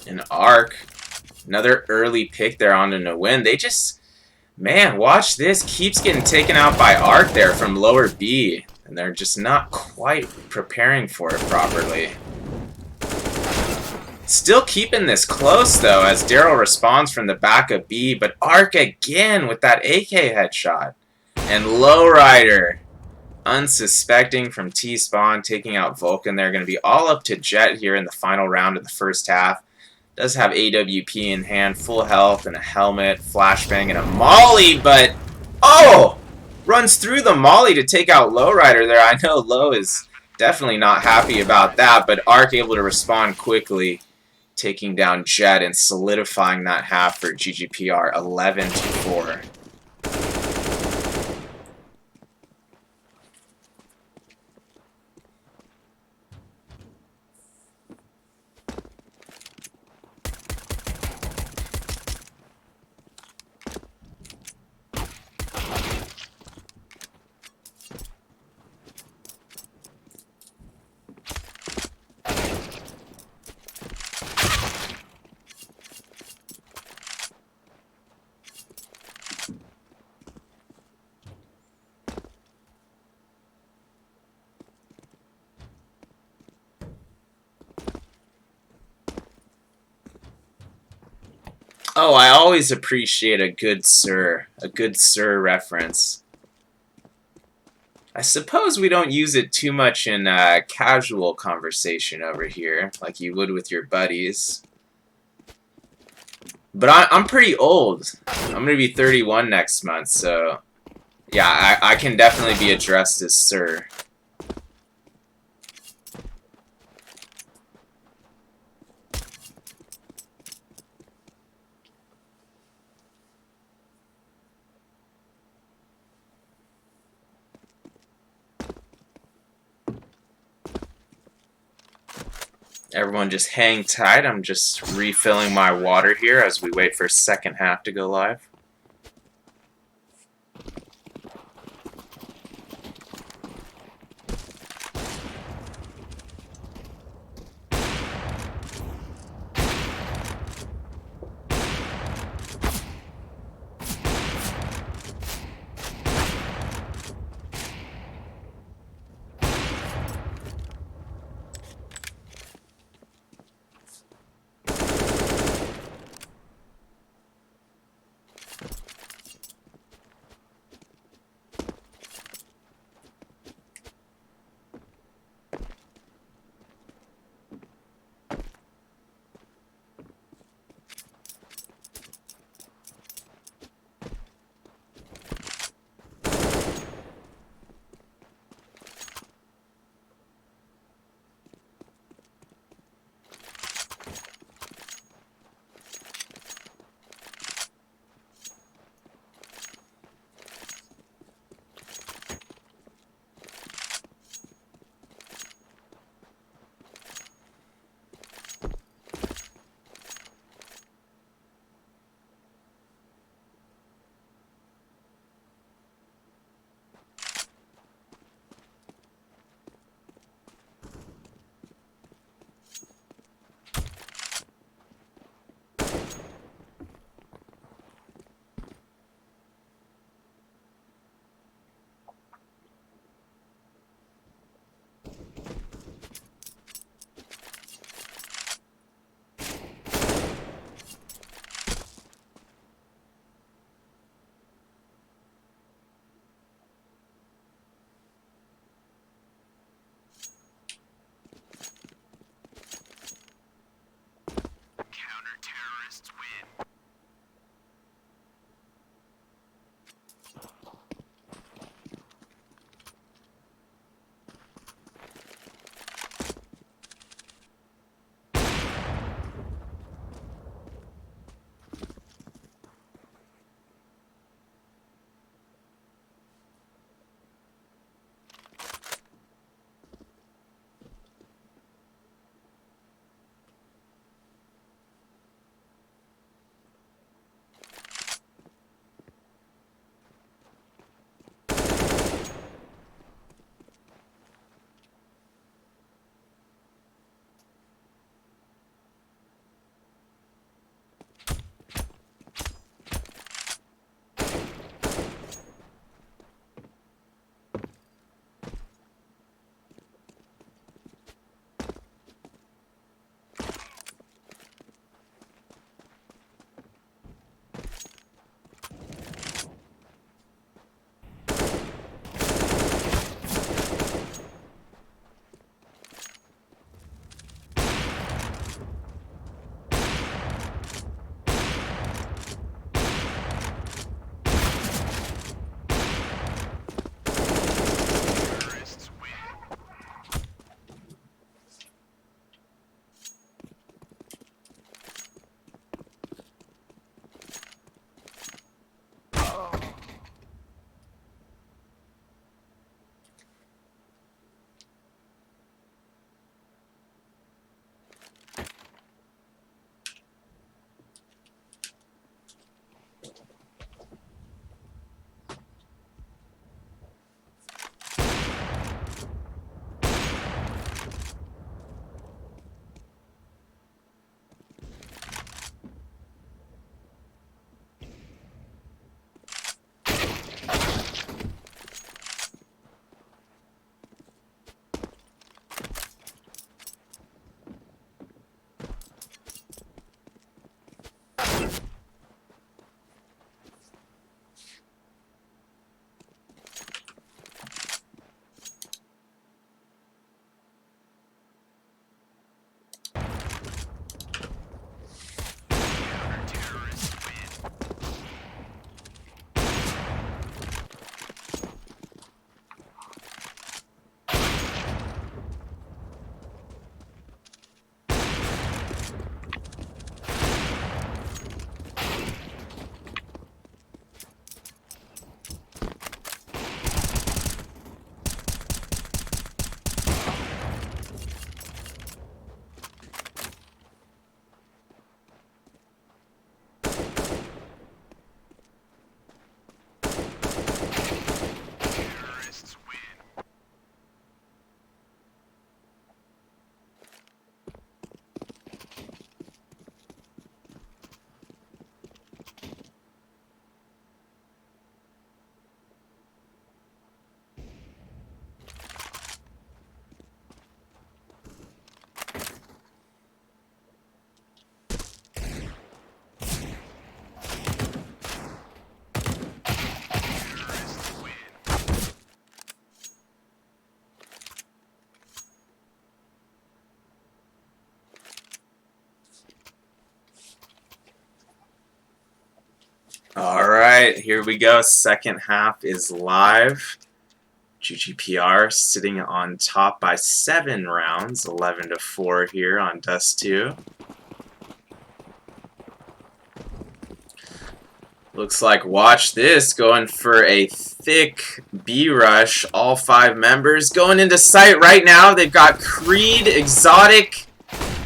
And Arc, another early pick there on to win. They just, man, watch this. Keeps getting taken out by Arc there from lower B. And they're just not quite preparing for it properly. Still keeping this close, though, as Daryl responds from the back of B. But Arc again with that AK headshot. And Lowrider, unsuspecting from T-Spawn, taking out Vulcan. They're going to be all up to Jet here in the final round of the first half. Does have AWP in hand, full health, and a helmet, flashbang, and a molly, but oh! Runs through the molly to take out Lowrider there. I know Low is definitely not happy about that, but Arc able to respond quickly, taking down Jet and solidifying that half for GGPR 11-4. Oh, I always appreciate a good sir reference. I suppose we don't use it too much in casual conversation over here, like you would with your buddies. But I'm pretty old. I'm going to be 31 next month, so yeah, I can definitely be addressed as sir. Everyone just hang tight. I'm just refilling my water here as we wait for second half to go live. Alright, here we go. Second half is live. GGPR sitting on top by 7 rounds, 11-4 here on Dust 2. Looks like, watch this, going for a thick B rush. All 5 members going into sight right now. They've got Creed, Exotic,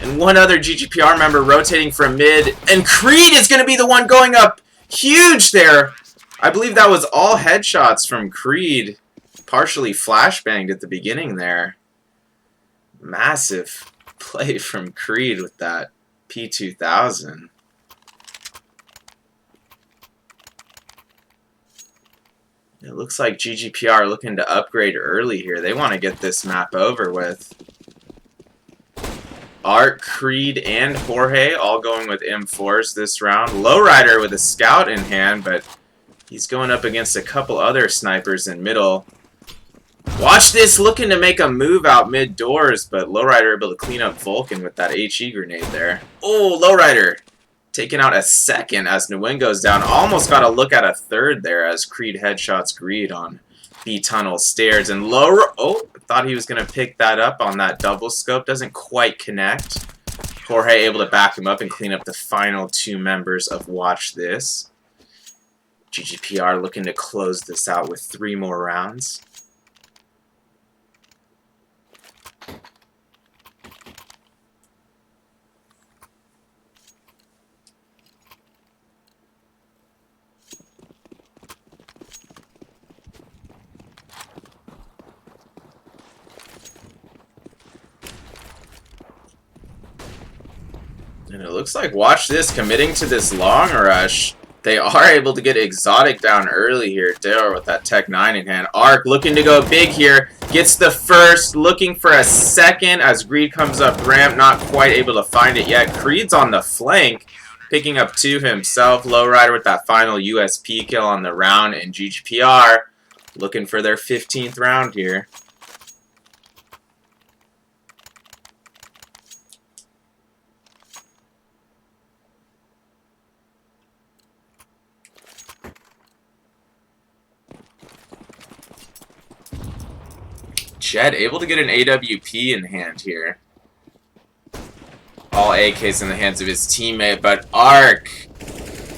and one other GGPR member rotating from mid. And Creed is going to be the one going up huge there. I believe that was all headshots from Creed. Partially flashbanged at the beginning there. Massive play from Creed with that P2000. It looks like GGPR looking to upgrade early here. They want to get this map over with. Art, Creed, and Jorge all going with M4s this round. Lowrider with a scout in hand, but he's going up against a couple other snipers in middle. Watch this, looking to make a move out mid-doors, but Lowrider able to clean up Vulcan with that HE grenade there. Oh, Lowrider taking out a second as Nguyen goes down. Almost got a look at a third there as Creed headshots Greed on B-tunnel stairs. And thought he was going to pick that up on that double scope. Doesn't quite connect. Jorge able to back him up and clean up the final 2 members of Watch This. GGPR looking to close this out with 3 more rounds. And it looks like, watch this, committing to this long rush. They are able to get Exotic down early here. Dare with that Tech 9 in hand. Arc looking to go big here. Gets the first, looking for a second as Greed comes up ramp. Not quite able to find it yet. Creed's on the flank, picking up 2 himself. Lowrider with that final USP kill on the round. And GGPR looking for their 15th round here. Jed able to get an AWP in hand here. All AKs in the hands of his teammate, but Arc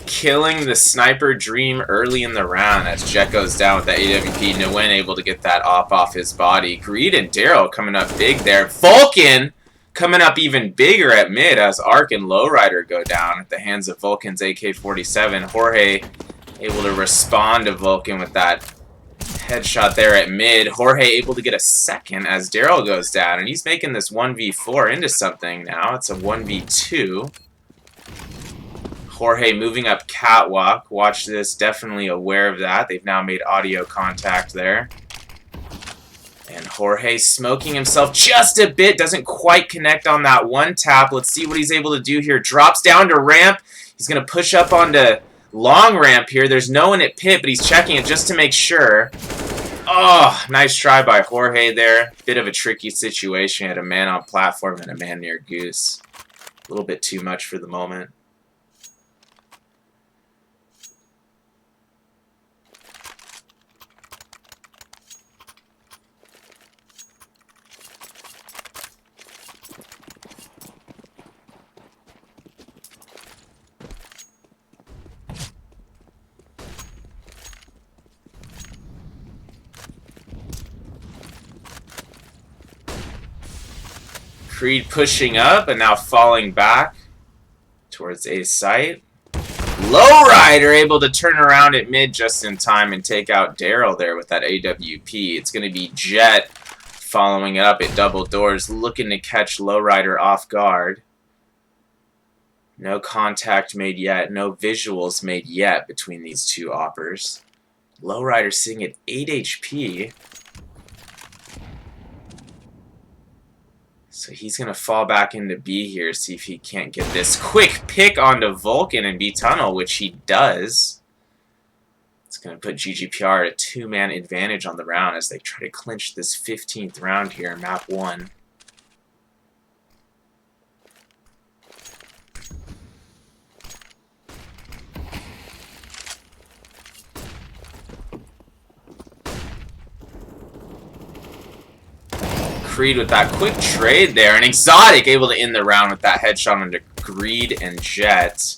killing the sniper dream early in the round as Jet goes down with that AWP. Nguyen able to get that off his body. Greed and Daryl coming up big there. Vulcan coming up even bigger at mid as Arc and Lowrider go down at the hands of Vulcan's AK-47. Jorge able to respond to Vulcan with that headshot there at mid. Jorge able to get a second as Daryl goes down, and he's making this 1v4 into something now. It's a 1v2. Jorge moving up catwalk. Watch this, definitely aware of that. They've now made audio contact there. And Jorge smoking himself just a bit. Doesn't quite connect on that one tap. Let's see what he's able to do here. Drops down to ramp. He's going to push up onto long ramp here. There's no one at pit, but he's checking it just to make sure. Oh, nice try by Jorge there. Bit of a tricky situation. He had a man on platform and a man near Goose. A little bit too much for the moment. Creed pushing up and now falling back towards A's site. Lowrider able to turn around at mid just in time and take out Daryl there with that AWP. It's going to be Jet following it up at double doors, looking to catch Lowrider off guard. No contact made yet, no visuals made yet between these 2 oppers. Lowrider sitting at 8 HP. So he's going to fall back into B here, see if he can't get this quick pick onto Vulcan and B tunnel, which he does. It's going to put GGPR at a 2-man advantage on the round as they try to clinch this 15th round here in map 1. Creed with that quick trade there. And Exotic able to end the round with that headshot onto Greed and Jet.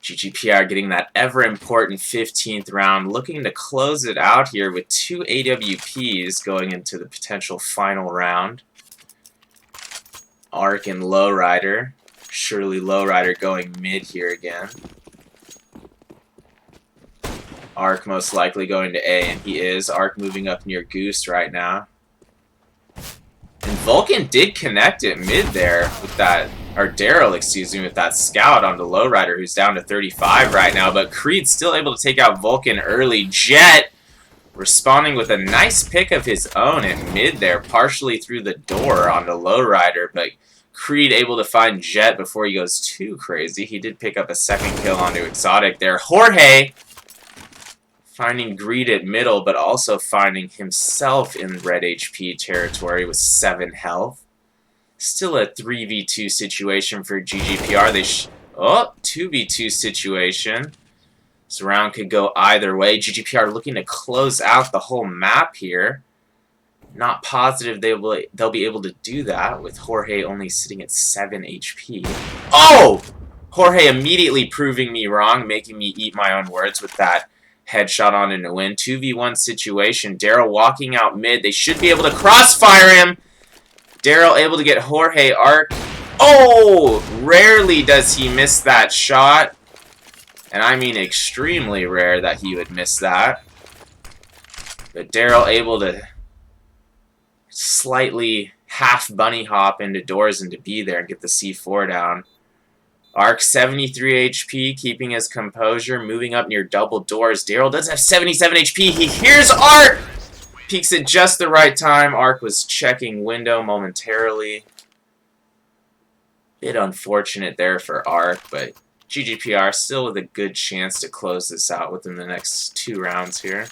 GGPR getting that ever-important 15th round. Looking to close it out here with 2 AWPs going into the potential final round. Arc and Lowrider. Surely Lowrider going mid here again. Arc most likely going to A, and he is. Arc moving up near Goose right now. And Vulcan did connect it mid there with that, or Daryl, excuse me, with that scout onto Lowrider, who's down to 35 right now. But Creed still able to take out Vulcan early. Jet responding with a nice pick of his own at mid there, partially through the door onto Lowrider. But Creed able to find Jet before he goes too crazy. He did pick up a second kill onto Exotic there. Jorge finding Greed at middle, but also finding himself in red HP territory with 7 health. Still a 3v2 situation for GGPR. 2v2 situation. This round could go either way. GGPR looking to close out the whole map here. Not positive they'll be able to do that with Jorge only sitting at 7 HP. Oh! Jorge immediately proving me wrong, making me eat my own words with that headshot on in a win. 2v1 situation. Daryl walking out mid. They should be able to crossfire him. Daryl able to get Jorge Arc. Oh! Rarely does he miss that shot. And I mean extremely rare that he would miss that. But Daryl able to slightly half bunny hop into doors and to be there and get the C4 down. Arc 73 HP, keeping his composure, moving up near double doors. Daryl does have 77 HP. He hears Arc! Peeks at just the right time. Arc was checking window momentarily. Bit unfortunate there for Arc, but GGPR still with a good chance to close this out within the next 2 rounds here.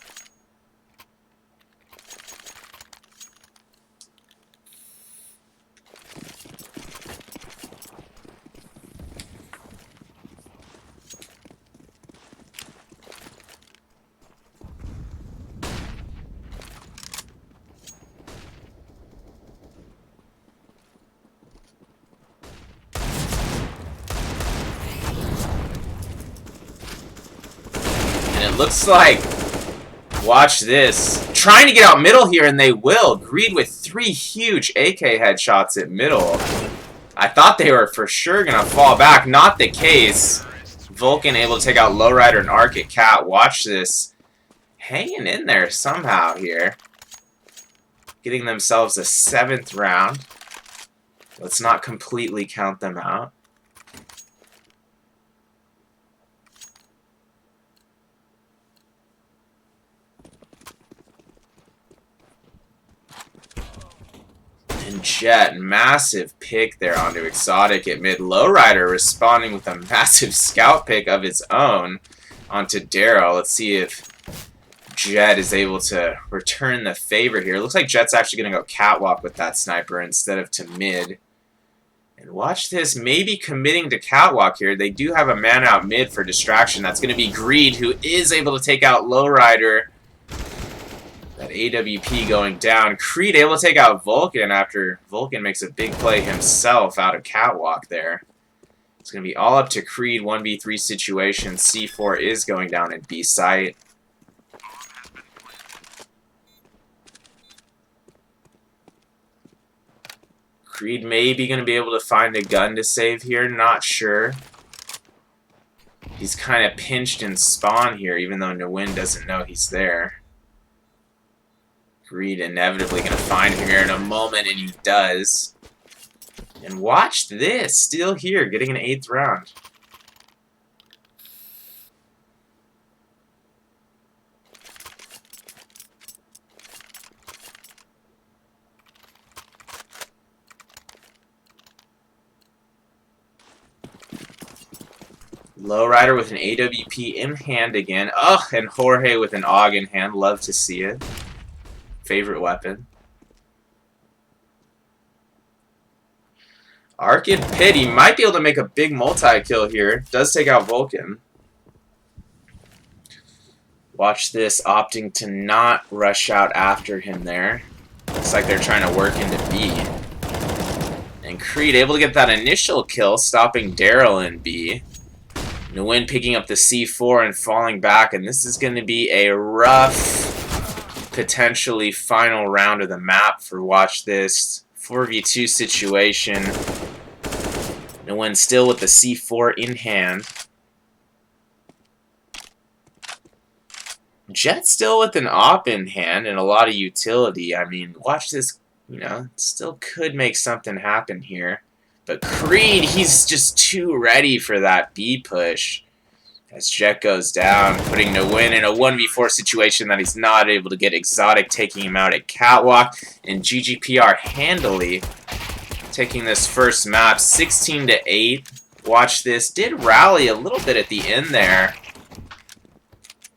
It looks like, watch this, trying to get out middle here, and they will. Greed with 3 huge AK headshots at middle. I thought they were for sure going to fall back. Not the case. Vulcan able to take out Lowrider and Arc at Cat. Watch this. Hanging in there somehow here. Getting themselves a 7th round. Let's not completely count them out. And Jet, massive pick there onto Exotic at mid. Lowrider responding with a massive scout pick of his own onto Daryl. Let's see if Jet is able to return the favor here. Looks like Jet's actually going to go catwalk with that sniper instead of to mid. And watch this, maybe committing to catwalk here. They do have a man out mid for distraction. That's going to be Greed, who is able to take out Lowrider. That AWP going down. Creed able to take out Vulcan after Vulcan makes a big play himself out of catwalk there. It's going to be all up to Creed, 1v3 situation. C4 is going down at B site. Creed maybe going to be able to find a gun to save here. Not sure. He's kind of pinched in spawn here, even though Nguyen doesn't know he's there. Greed inevitably going to find him here in a moment, and he does. And watch this, still here, getting an 8th round. Lowrider with an AWP in hand again. Oh, and Jorge with an AUG in hand. Love to see it. Favorite weapon. Arc and Pit, he might be able to make a big multi-kill here. Does take out Vulcan. Watch this, opting to not rush out after him there. Looks like they're trying to work into B. And Creed able to get that initial kill, stopping Daryl in B. Nguyen picking up the C4 and falling back, and this is going to be a rough, potentially final round of the map for Watch This. 4v2 situation. Nguyen still with the C4 in hand. Jet still with an op in hand and a lot of utility. I mean, Watch This, you know, still could make something happen here. But Creed, he's just too ready for that B push. As Jet goes down, putting Nguyen in a 1v4 situation that he's not able to get. Exotic taking him out at Catwalk. And GGPR handily taking this first map, 16-8. Watch This. Did rally a little bit at the end there.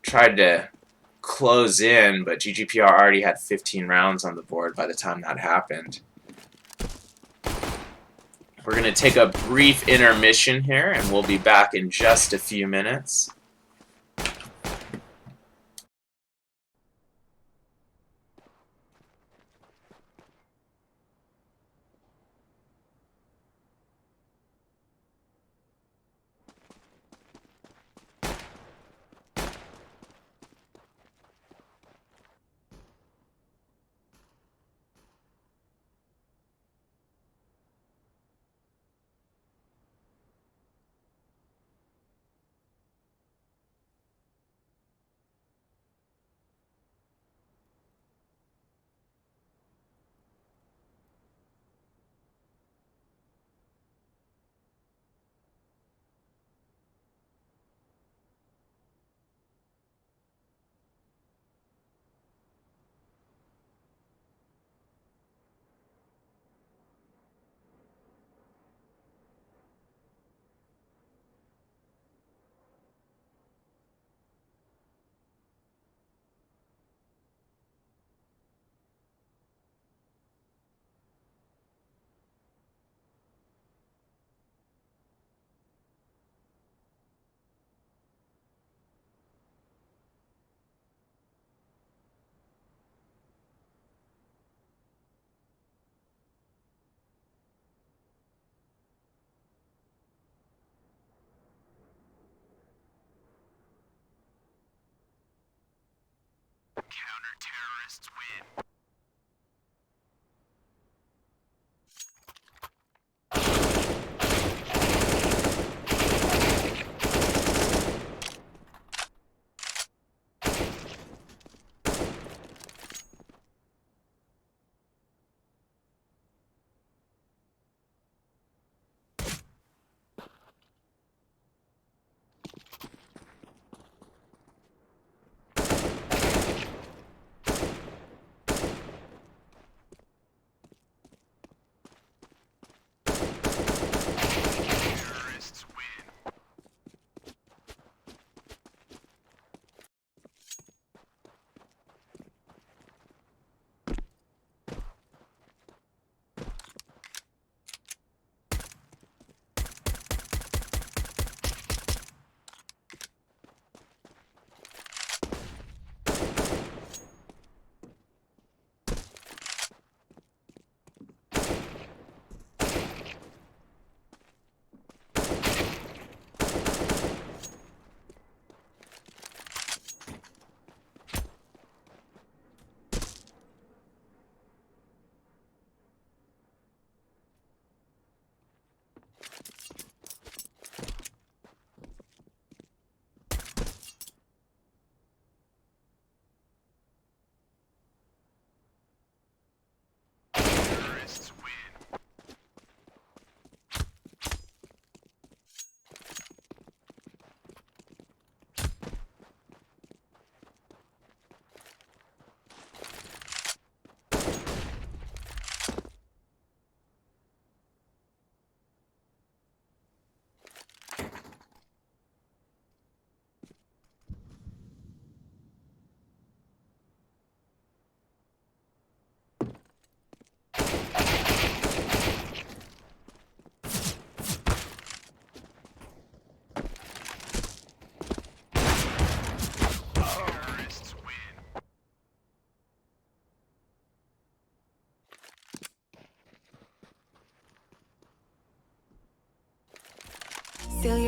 Tried to close in, but GGPR already had 15 rounds on the board by the time that happened. We're going to take a brief intermission here, and we'll be back in just a few minutes. Counter-terrorists win.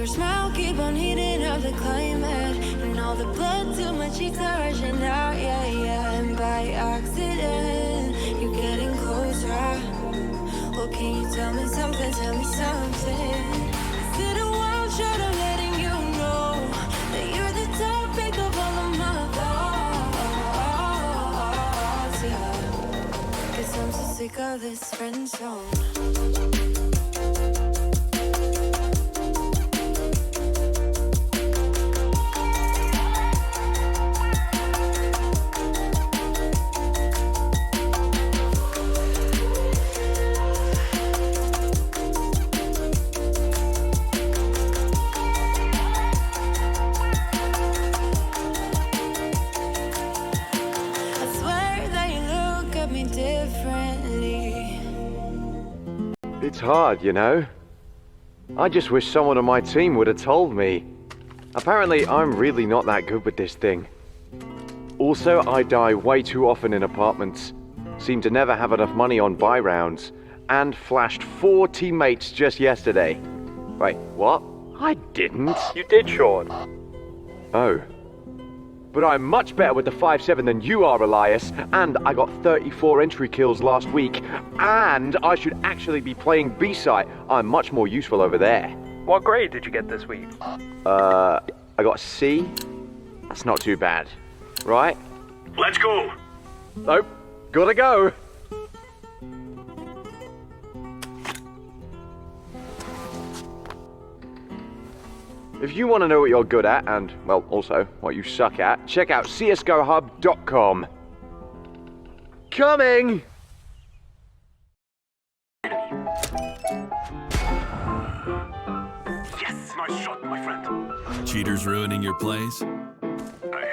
your smile keep on heating up the climate, and all the blood to my cheeks are rushing out, yeah, yeah. And by accident, you're getting closer. Well, can you tell me something, tell me something? Is it a wild shot of letting you know that you're the topic of all of my thoughts, yeah. 'Cause I'm so sick of this friend zone. It's hard, you know. I just wish someone on my team would have told me. Apparently, I'm really not that good with this thing. Also, I die way too often in apartments, seem to never have enough money on buy rounds, and flashed 4 teammates just yesterday. Wait, what? I didn't. You did, Sean. Oh. But I'm much better with the 5.7 than you are, Elias, and I got 34 entry kills last week, and I should actually be playing B-site. I'm much more useful over there. What grade did you get this week? I got a C. That's not too bad, right? Let's go. Nope, gotta go. If you want to know what you're good at, and, well, also what you suck at, check out csgohub.com. Coming! Yes, nice shot, my friend. Cheaters ruining your plays? I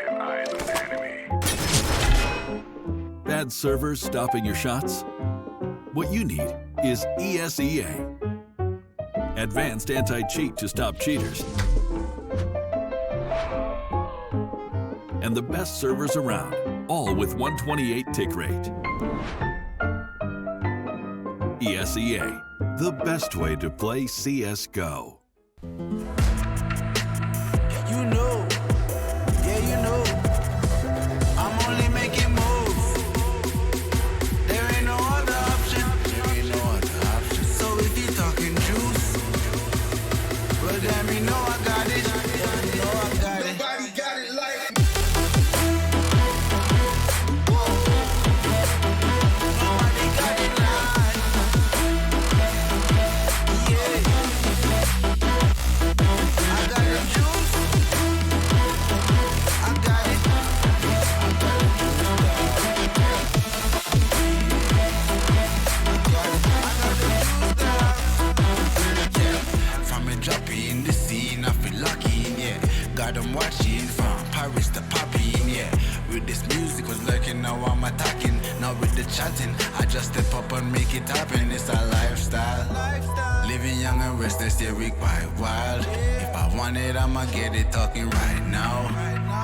have eyes on the enemy. Bad servers stopping your shots? What you need is ESEA. Advanced anti-cheat to stop cheaters. And the best servers around, all with 128 tick rate. ESEA, the best way to play CSGO. You know, yeah, you know, I'm only making moves. There ain't no other option. There ain't no other option. So if you talking juice, well, damn, you know I got it. Yeah, you know I got it. Nobody got it like. Nobody got it like. Yeah. I got the juice. I got it. I got the juice. Yeah. From a droppy in the scene, I feel lucky, yeah. Got them watching from Paris to popping, yeah. With this music was lurking, now I'm attacking. Now with the chatting, I just step up and make it happen. It's a lifestyle. Living young and restless, yeah, we quite wild. If I want it, I'ma get it talking right now.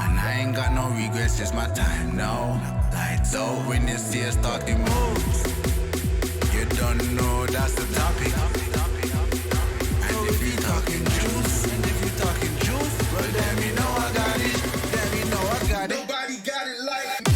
And I ain't got no regrets, it's my time now. Lights out when you see us talking moves. You don't know that's the topic. And if you talking juice, well, damn, you know I got it. Damn, you know I got it. Nobody got it like.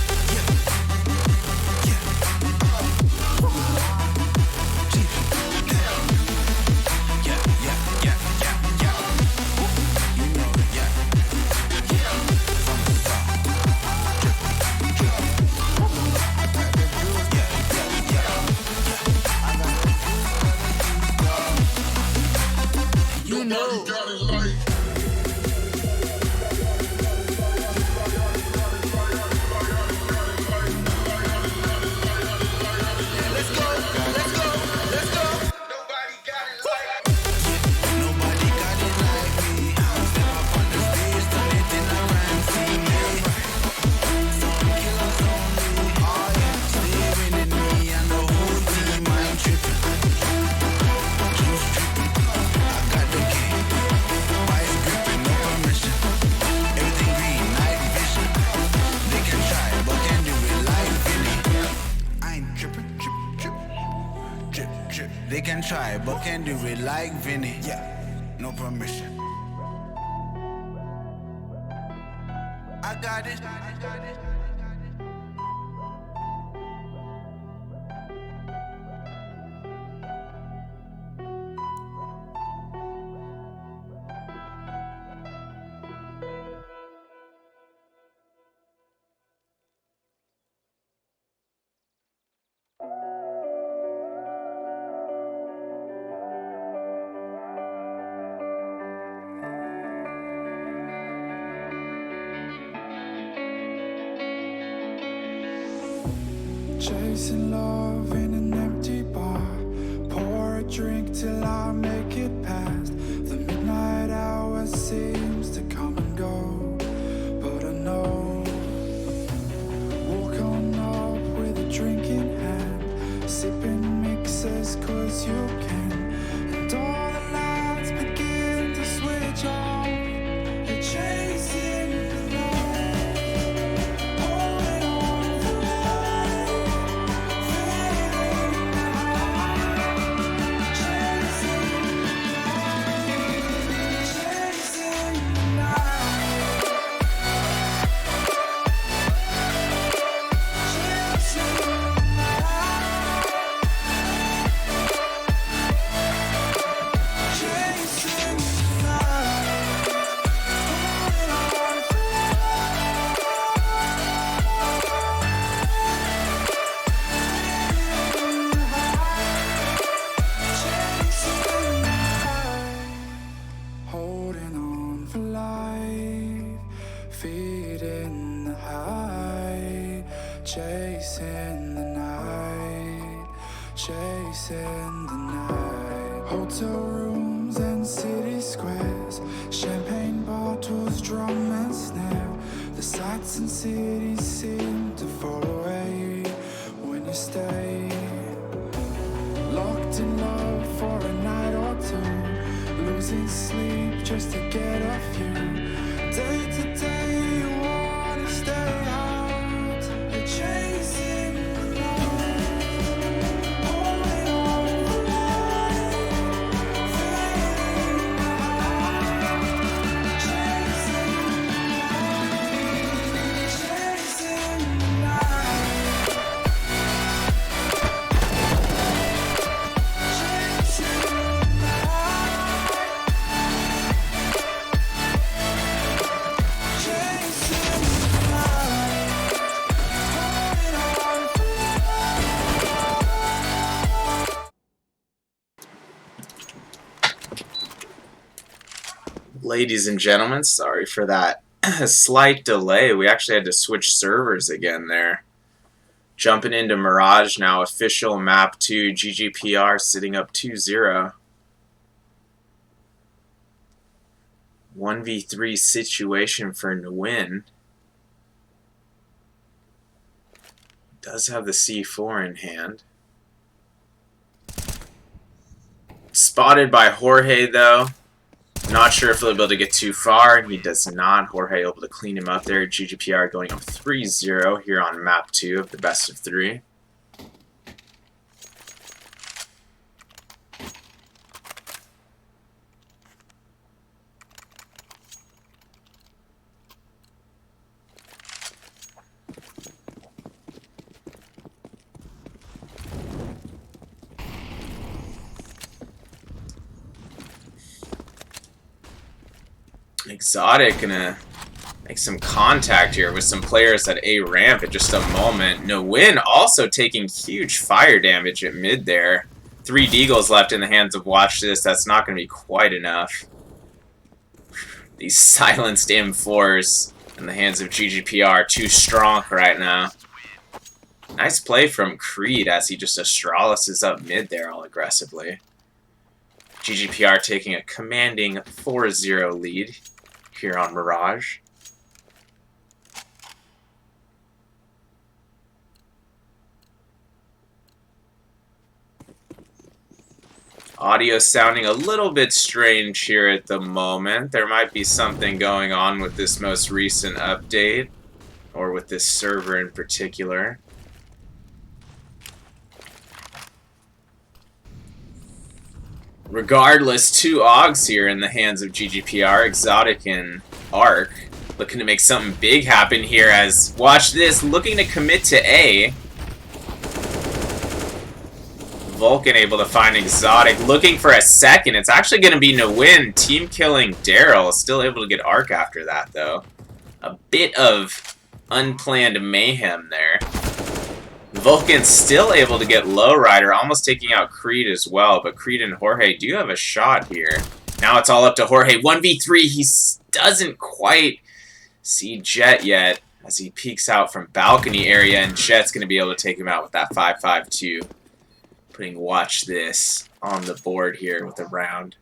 You know. They can try, but can't do it like Vinny. Yeah, no permission. I got it. Chasing love in an empty bar. Pour a drink till I make it past. The midnight hour seems to come and go, but I know. Walk on up with a drink in hand, sipping mixers cause you can. And all the lights begin to switch off. You're chasing the light, holding on for life. Holding on for life, feeding the high, chasing the night, chasing the night. Hotel rooms and city squares, champagne bottles, drum and snare. The sights and cities seem to fall away when you stay. Locked in love for a night or two, losing sleep just to get a few. Day to day you wanna stay out. You're chasing the light, holding on for life, fading out. Chasing the light, chasing the night. Ladies and gentlemen, sorry for that slight delay. We actually had to switch servers again there. Jumping into Mirage now, official map 2, GGPR sitting up 2-0. 1v3 situation for Nguyen. Does have the C4 in hand. Spotted by Jorge though. Not sure if he'll be able to get too far. He does not. Jorge able to clean him up there. GGPR going up 3-0 here on map 2 of the best of 3. Exotic gonna make some contact here with some players at A ramp at just a moment. Nguyen also taking huge fire damage at mid there. 3 Deagles left in the hands of Watch This. That's not going to be quite enough. These silenced M4s in the hands of GGPR too strong right now. Nice play from Creed as he just Astralis up mid there all aggressively. GGPR taking a commanding 4-0 lead here on Mirage. Audio sounding a little bit strange here at the moment. There might be something going on with this most recent update, or with this server in particular. Regardless, 2 AUGs here in the hands of GGPR, Exotic and Arc. Looking to make something big happen here as, watch this, looking to commit to A. Vulcan able to find Exotic, looking for a second. It's actually going to be Nguyen team killing Daryl. Still able to get Arc after that, though. A bit of unplanned mayhem there. Vulcan still able to get Lowrider, almost taking out Creed as well. But Creed and Jorge do have a shot here. Now it's all up to Jorge. 1v3, he doesn't quite see Jet yet as he peeks out from balcony area. And Jet's going to be able to take him out with that 5.52. Putting watch this on the board here with a round.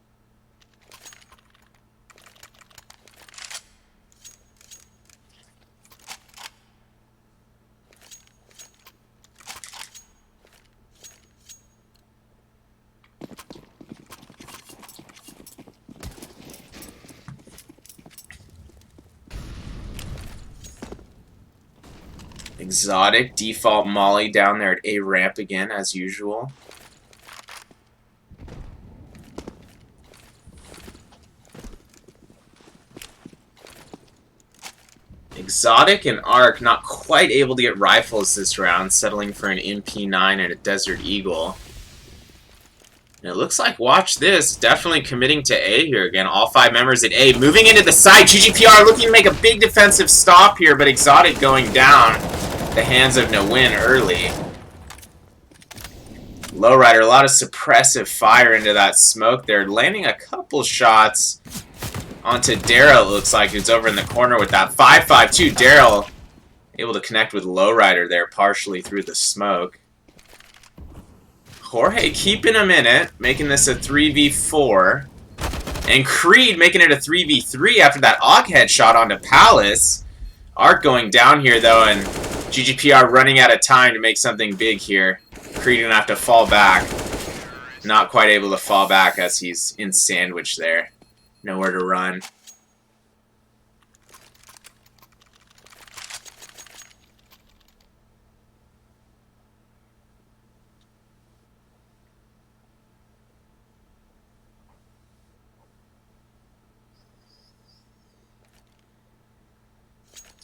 Exotic default Molly down there at A ramp again as usual. Exotic and Arc not quite able to get rifles this round, settling for an MP9 and a Desert Eagle. And it looks like, watch this, definitely committing to A here again. All 5 members at A. Moving into the side, GGPR looking to make a big defensive stop here, but Exotic going down. The hands of Nguyen early. Lowrider, a lot of suppressive fire into that smoke there. Landing a couple shots onto Daryl, it looks like, who's over in the corner with that 5.52. Daryl able to connect with Lowrider there partially through the smoke. Jorge keeping him in it, making this a 3v4. And Creed making it a 3v3 after that AUG headshot onto Palace. Arc going down here, though, and GGPR running out of time to make something big here. Creed gonna have to fall back. Not quite able to fall back as he's in sandwich there. Nowhere to run.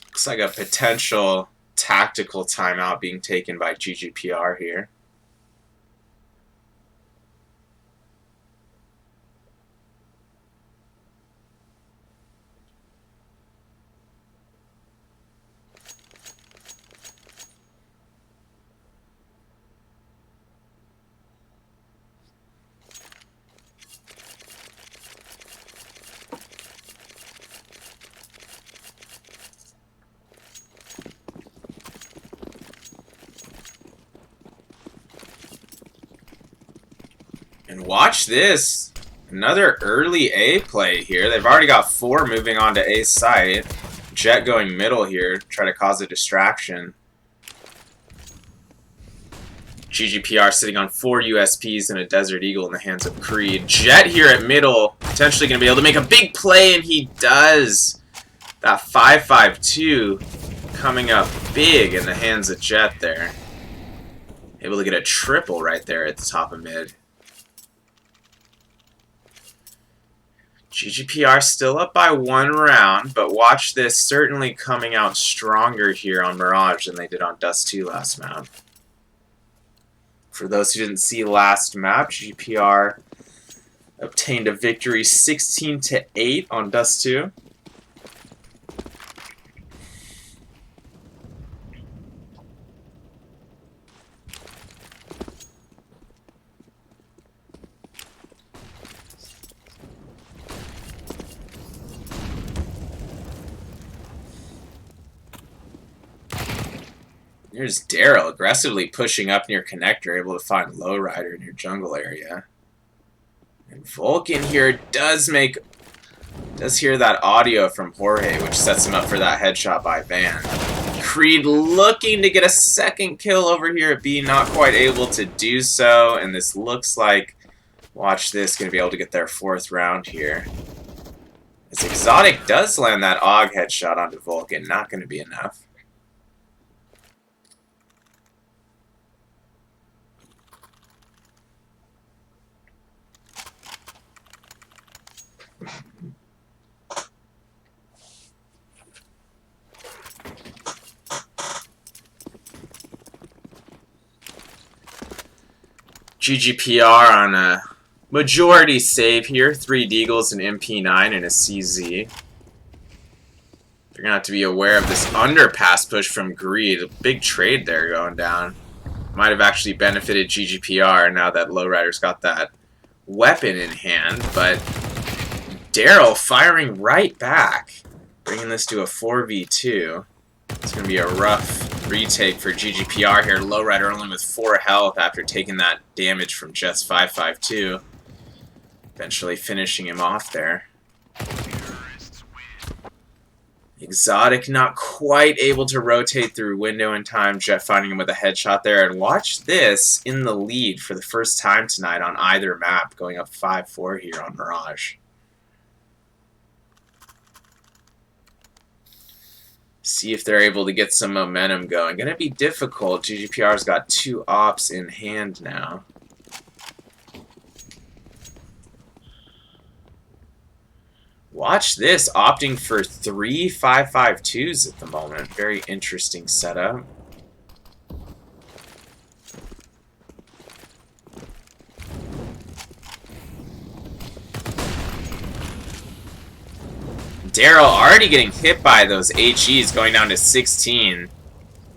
Looks like a potential tactical timeout being taken by GGPR here. And watch this. Another early A play here. They've already got 4 moving on to A site. Jet going middle here. Try to cause a distraction. GGPR sitting on 4 USPs and a Desert Eagle in the hands of Creed. Jet here at middle. Potentially going to be able to make a big play, and he does. That 5.52 coming up big in the hands of Jet there. Able to get a triple right there at the top of mid. GGPR still up by 1 round, but watch this, certainly coming out stronger here on Mirage than they did on Dust 2 last map. For those who didn't see last map, GGPR obtained a victory 16-8 on Dust 2. Here's Daryl aggressively pushing up near connector, able to find Lowrider in your jungle area. And Vulcan here does hear that audio from Jorge, which sets him up for that headshot by Van. Creed looking to get a second kill over here at B, not quite able to do so, and this looks like, watch this, going to be able to get their 4th round here. As Exotic does land that AUG headshot onto Vulcan, not going to be enough. GGPR on a majority save here. 3 Deagles, an MP9, and a CZ. They're going to have to be aware of this underpass push from Greed. A big trade there going down. Might have actually benefited GGPR now that Lowrider's got that weapon in hand. But Daryl firing right back. Bringing this to a 4v2. It's going to be a rough retake for GGPR here. Lowrider only with 4 health after taking that damage from Jet's 552. Eventually finishing him off there. Exotic not quite able to rotate through window in time. Jet finding him with a headshot there. And watch this in the lead for the first time tonight on either map. Going up 5-4 here on Mirage. See if they're able to get some momentum going. Gonna be difficult. GGPR's got 2 ops in hand now. Watch this, opting for 3 5.52s at the moment. Very interesting setup. Daryl already getting hit by those HEs, going down to 16.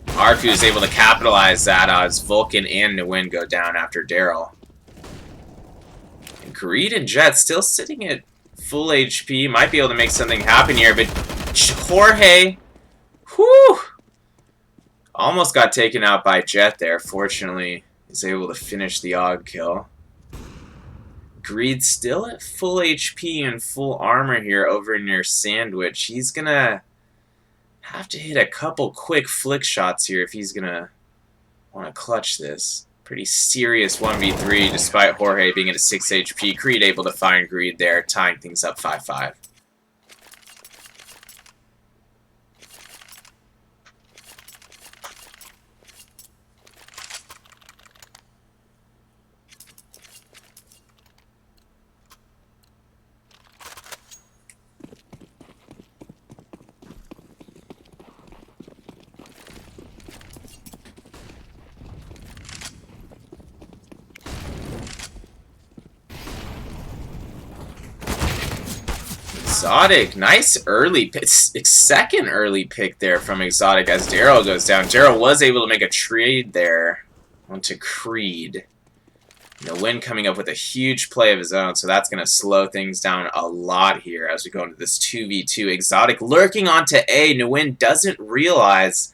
Arku is able to capitalize that as Vulcan and Nguyen go down after Daryl. Greed and Jet still sitting at full HP. Might be able to make something happen here, but Jorge, whew, almost got taken out by Jet there. Fortunately, he's able to finish the AUG kill. Greed still at full HP and full armor here over near Sandwich. He's gonna have to hit a couple quick flick shots here if he's gonna want to clutch this. Pretty serious 1v3 despite Jorge being at a 6 HP. Creed able to find Greed there, tying things up 5-5. Exotic, nice early pick, second early pick there from Exotic as Daryl goes down. Daryl was able to make a trade there onto Creed. Nguyen coming up with a huge play of his own, so that's going to slow things down a lot here as we go into this 2v2. Exotic lurking onto A. Nguyen doesn't realize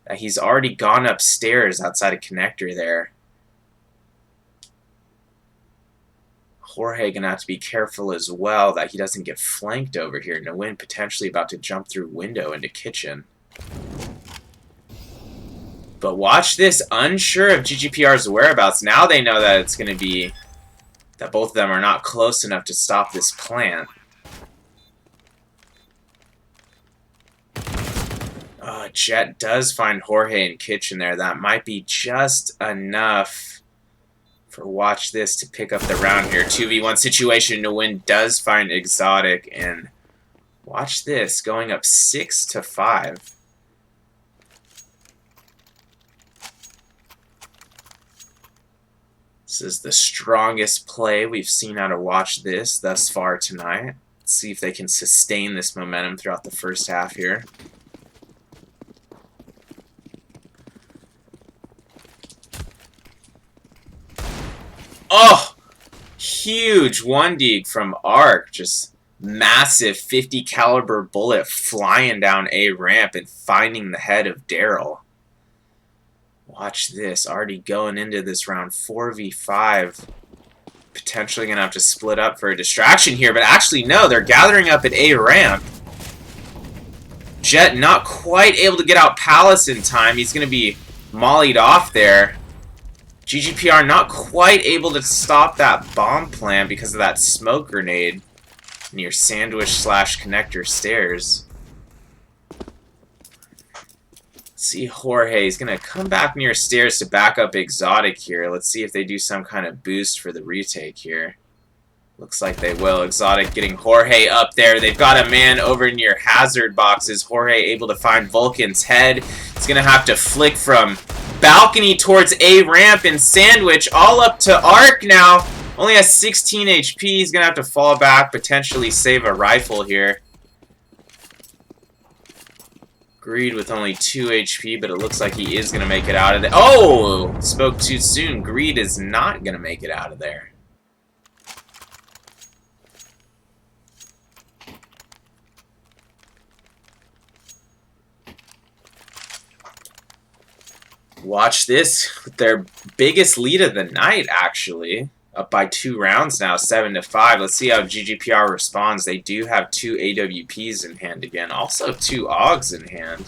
that he's already gone upstairs outside of connector there. Jorge gonna have to be careful as well that he doesn't get flanked over here. Nguyen potentially about to jump through window into kitchen. But watch this, unsure of GGPR's whereabouts. Now they know that it's gonna be that both of them are not close enough to stop this plant. Jet does find Jorge in kitchen there. That might be just enough for watch this to pick up the round here. 2v1 situation. Nguyen does find Exotic, and watch this going up 6-5. This is the strongest play we've seen out of watch this thus far tonight. Let's see if they can sustain this momentum throughout the first half here. Oh, huge 1D from Arc. Just massive 50 caliber bullet flying down A ramp and finding the head of Daryl. Watch this. Already going into this round 4v5. Potentially going to have to split up for a distraction here. But actually, no. They're gathering up at A ramp. Jet not quite able to get out Palace in time. He's going to be mollied off there. GGPR not quite able to stop that bomb plan because of that smoke grenade near Sandwich / connector stairs. Let's see, Jorge is going to come back near stairs to back up Exotic here. Let's see if they do some kind of boost for the retake here. Looks like they will. Exotic getting Jorge up there. They've got a man over near hazard boxes. Jorge able to find Vulcan's head. He's going to have to flick from balcony towards A ramp and sandwich. All up to Ark now. Only has 16 HP. He's going to have to fall back, potentially save a rifle here. Greed with only 2 HP, but it looks like he is going to make it out of there. Oh! Spoke too soon. Greed is not going to make it out of there. Watch this. Their biggest lead of the night, actually. Up by 2 rounds now, 7-5. Let's see how GGPR responds. They do have 2 AWPs in hand again. Also 2 AUGs in hand.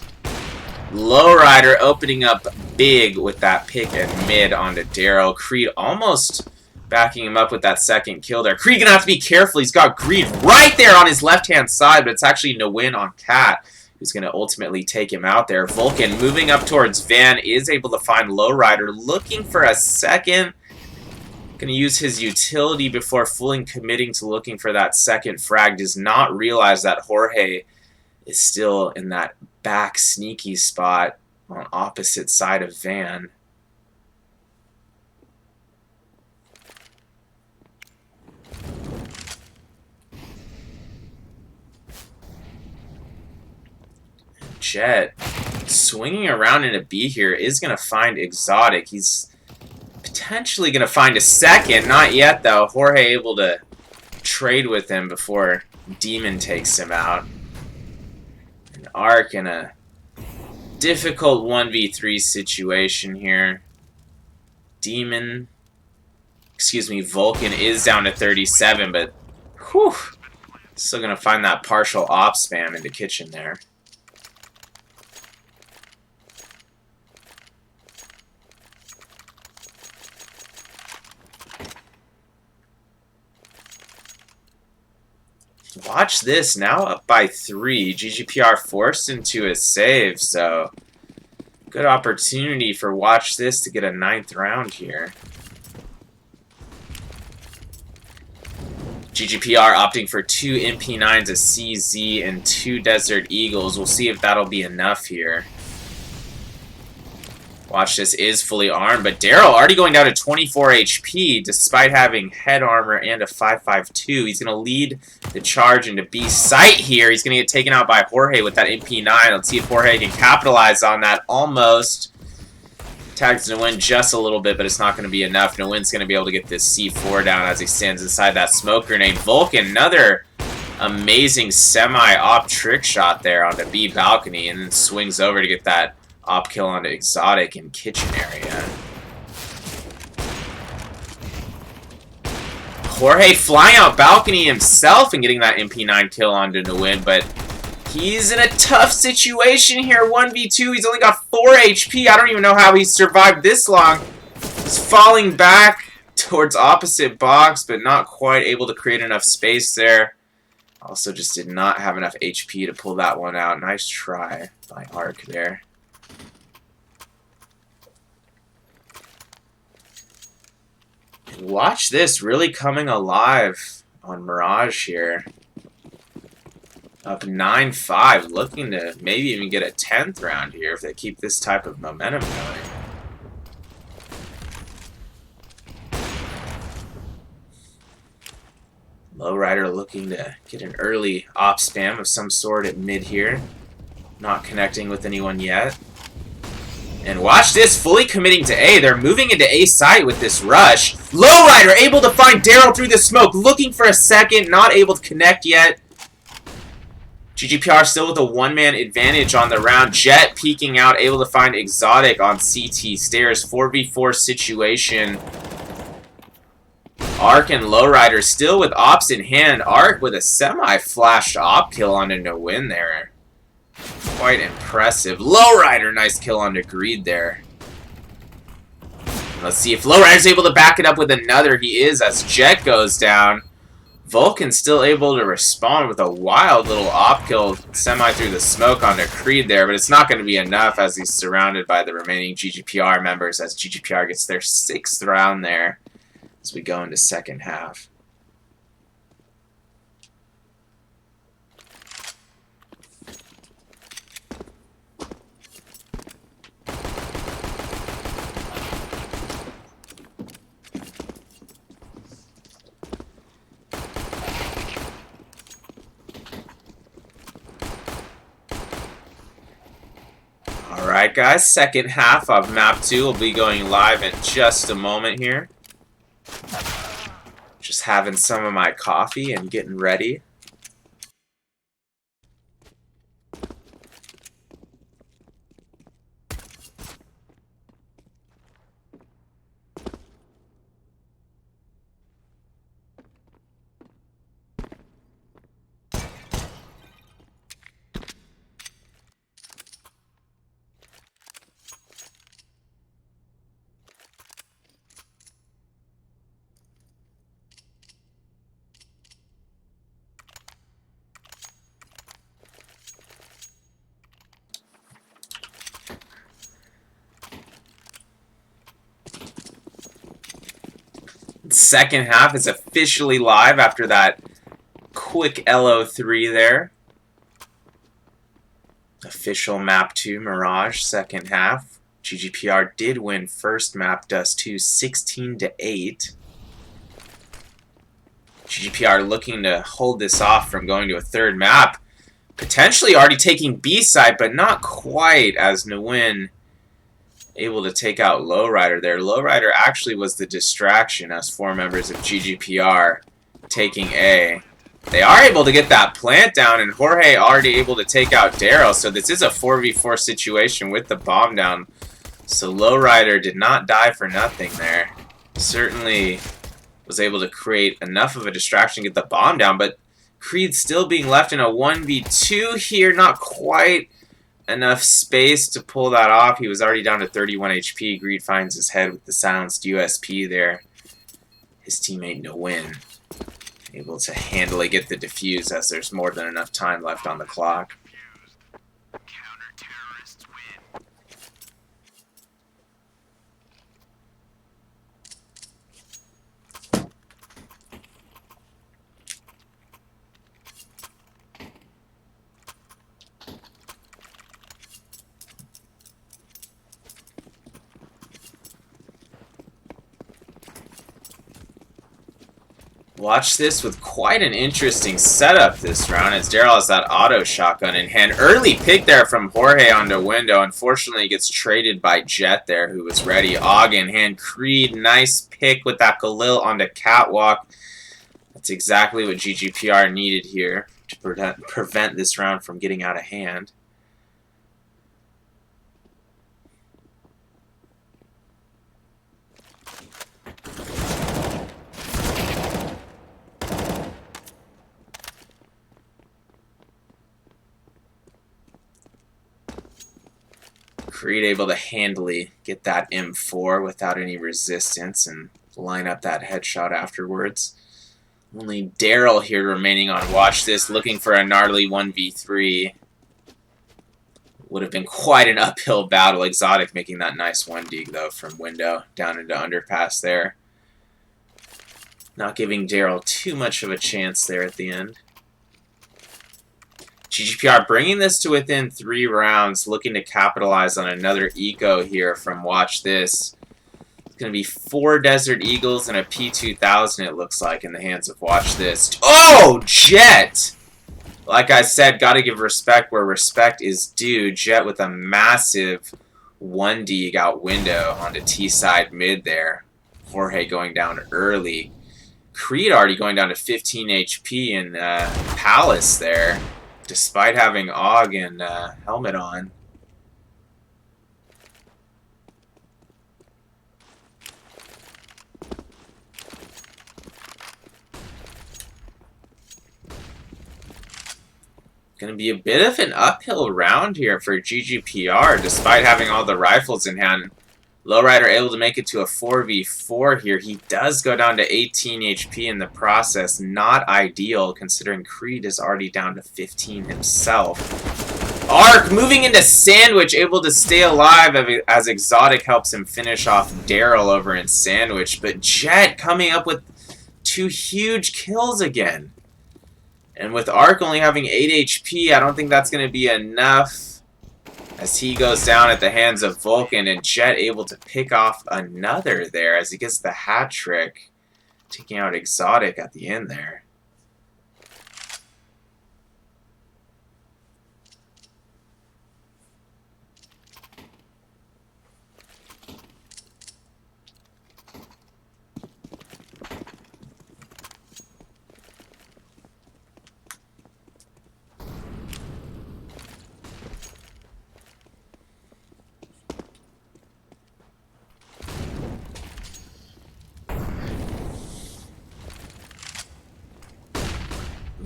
Lowrider opening up big with that pick and mid onto Daryl. Creed almost backing him up with that second kill there. Creed gonna have to be careful. He's got Greed right there on his left-hand side, but it's actually Nguyen on Cat who's going to ultimately take him out there. Vulcan moving up towards Van is able to find Lowrider, looking for a second. Going to use his utility before fully committing to looking for that second frag. Does not realize that Jorge is still in that back sneaky spot on opposite side of Van. Jet swinging around in a B here is going to find Exotic. He's potentially going to find a second. Not yet, though. Jorge able to trade with him before Demon takes him out. And Ark in a difficult 1v3 situation here. Demon, excuse me, Vulcan is down to 37, but whew, still going to find that partial op spam in the kitchen there. Watch this, now up by 3. GGPR forced into a save, so good opportunity for Watch This to get a 9th round here. GGPR opting for 2 MP9s, a CZ, and 2 Desert Eagles. We'll see if that'll be enough here. Watch This is fully armed, but Daryl already going down to 24 HP despite having head armor and a 5.52. He's going to lead the charge into B site here. He's going to get taken out by Jorge with that MP9. Let's see if Jorge can capitalize on that. Almost tags Nguyen just a little bit, but it's not going to be enough. Nguyen's going to be able to get this C4 down as he stands inside that smoke grenade. Vulcan, another amazing semi-op trick shot there onto B balcony, and then swings over to get that op kill onto Exotic in kitchen area. Jorge flying out balcony himself and getting that MP9 kill onto Nguyen, but he's in a tough situation here. 1v2, he's only got 4 HP. I don't even know how he survived this long. He's falling back towards opposite box, but not quite able to create enough space there. Also just did not have enough HP to pull that one out. Nice try by Ark there. Watch this, really coming alive on Mirage here. Up 9-5, looking to maybe even get a 10th round here if they keep this type of momentum going. Lowrider looking to get an early op spam of some sort at mid here. Not connecting with anyone yet. And watch this, fully committing to A. They're moving into A site with this rush. Lowrider able to find Daryl through the smoke, looking for a second, not able to connect yet. GGPR still with a one-man advantage on the round. Jet peeking out, able to find Exotic on CT stairs. 4v4 situation. Ark and Lowrider still with ops in hand. Ark with a semi-flashed op kill on a no-win there. Quite impressive. Lowrider, nice kill on the Greed there. Let's see if Lowrider's able to back it up with another. He is as Jet goes down. Vulcan still able to respond with a wild little op kill semi through the smoke on the Creed there, but it's not going to be enough as he's surrounded by the remaining GGPR members as GGPR gets their 6th round there as we go into second half. Alright guys, second half of map 2 will be going live in just a moment here. Just having some of my coffee and getting ready. Second half is officially live after that quick LO3 there. Official map 2 Mirage second half. GGPR did win first map Dust 2 16-8. GGPR looking to hold this off from going to a third map. Potentially already taking B side, but not quite, as Nguyen able to take out Lowrider there. Lowrider actually was the distraction as 4 members of GGPR taking A. They are able to get that plant down, and Jorge already able to take out Daryl, so this is a 4v4 situation with the bomb down. So Lowrider did not die for nothing there. Certainly was able to create enough of a distraction to get the bomb down, but Creed still being left in a 1v2 here, not quite enough space to pull that off. He was already down to 31 HP. Greed finds his head with the silenced USP there. His teammate Nguyen able to handily get the defuse as there's more than enough time left on the clock. Watch this with quite an interesting setup this round as Daryl has that auto shotgun in hand. Early pick there from Jorge onto window. Unfortunately, he gets traded by Jet there, who was ready. Og in hand. Creed, nice pick with that Khalil onto catwalk. That's exactly what GGPR needed here to prevent this round from getting out of hand. Creed able to handily get that M4 without any resistance and line up that headshot afterwards. Only Daryl here remaining on watch this, looking for a gnarly 1v3. Would have been quite an uphill battle. Exotic making that nice 1 dig though from window down into underpass there. Not giving Daryl too much of a chance there at the end. GGPR bringing this to within 3 rounds, looking to capitalize on another eco here from watch this. It's going to be 4 Desert Eagles and a P2000 it looks like in the hands of watch this. Oh, Jet! Like I said, got to give respect where respect is due. Jet with a massive 1 dig out window onto T-side mid there. Jorge going down early. Creed already going down to 15 HP in Palace there, despite having Og and helmet on. Going to be a bit of an uphill round here for GGPR, despite having all the rifles in hand. Lowrider able to make it to a 4v4 here. He does go down to 18 HP in the process. Not ideal, considering Creed is already down to 15 himself. Ark moving into Sandwich, able to stay alive as Exotic helps him finish off Daryl over in Sandwich. But Jet coming up with 2 huge kills again. And with Ark only having 8 HP, I don't think that's going to be enough, as he goes down at the hands of Vulcan, and Jet able to pick off another there as he gets the hat trick, taking out Exotic at the end there.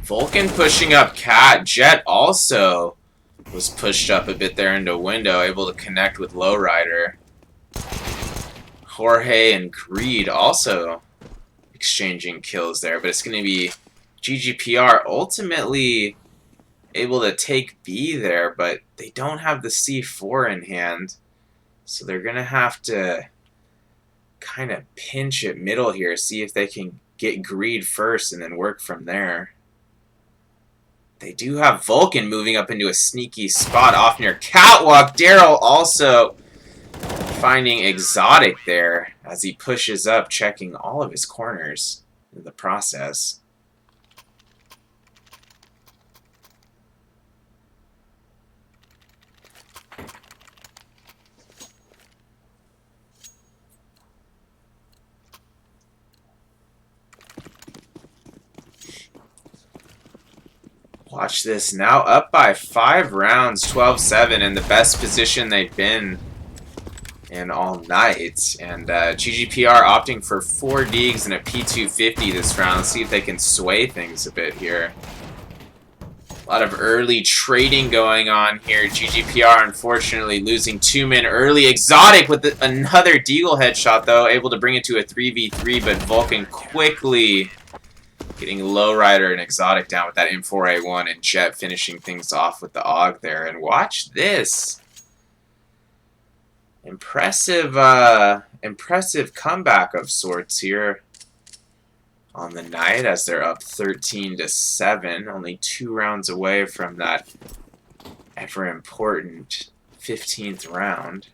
Vulcan pushing up Cat. Jet also was pushed up a bit there into window, able to connect with Lowrider. Jorge and Greed also exchanging kills there, but it's going to be GGPR ultimately able to take B there, but they don't have the C4 in hand, so they're going to have to kind of pinch at middle here, see if they can get Greed first and then work from there. They do have Vulcan moving up into a sneaky spot off near Catwalk. Daryl also finding Exotic there as he pushes up, checking all of his corners in the process. Watch this, now up by 5 rounds, 12-7, in the best position they've been in all night. And GGPR opting for 4 Deegs and a P250 this round. Let's see if they can sway things a bit here. A lot of early trading going on here. GGPR unfortunately losing 2 men early. Exotic with another Deagle headshot though, able to bring it to a 3v3, but Vulcan quickly getting Lowrider and Exotic down with that M4A1, and Jet finishing things off with the AUG there. And watch this. Impressive comeback of sorts here on the night as they're up 13-7, only 2 rounds away from that ever important 15th round.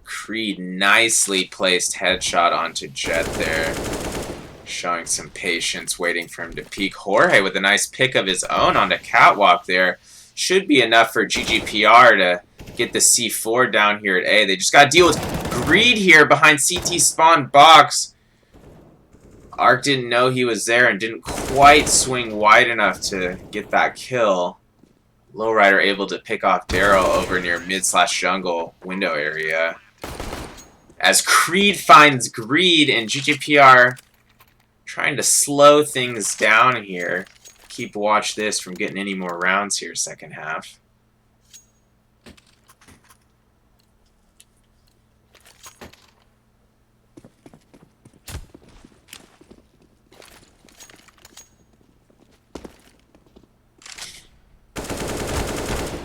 Creed nicely placed headshot onto Jet there, showing some patience, waiting for him to peek. Jorge with a nice pick of his own onto Catwalk there. Should be enough for GGPR to get the C4 down here at A. They just got to deal with Greed here behind CT spawn box. Ark didn't know he was there and didn't quite swing wide enough to get that kill. Lowrider able to pick off Daryl over near mid/jungle window area. As Creed finds Greed, and GGPR trying to slow things down here. Keep watch this from getting any more rounds here second half.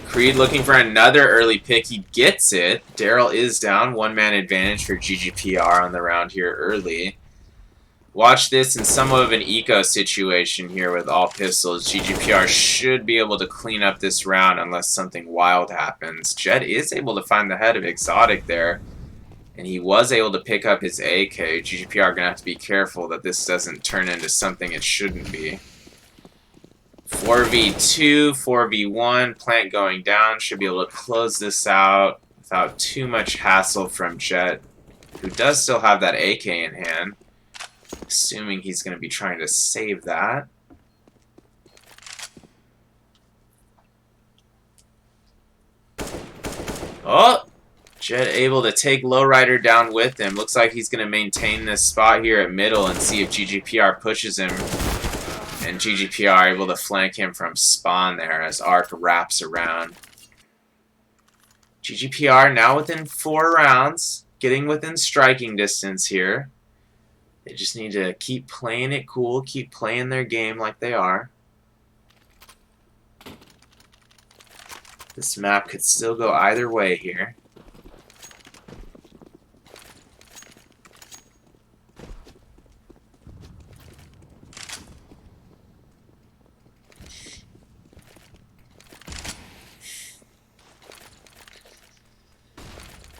Creed looking for another early pick. He gets it. Daryl is down. 1-man advantage for GGPR on the round here early. Watch this in somewhat of an eco situation here with all pistols. GGPR should be able to clean up this round unless something wild happens. Jet is able to find the head of Exotic there, and he was able to pick up his AK. GGPR going to have to be careful that this doesn't turn into something it shouldn't be. 4v2, 4v1, plant going down. Should be able to close this out without too much hassle from Jet, who does still have that AK in hand. Assuming he's going to be trying to save that. Oh! Jet able to take Lowrider down with him. Looks like he's going to maintain this spot here at middle and see if GGPR pushes him. And GGPR able to flank him from spawn there as Ark wraps around. GGPR now within 4 rounds, getting within striking distance here. They just need to keep playing it cool, keep playing their game like they are. This map could still go either way here.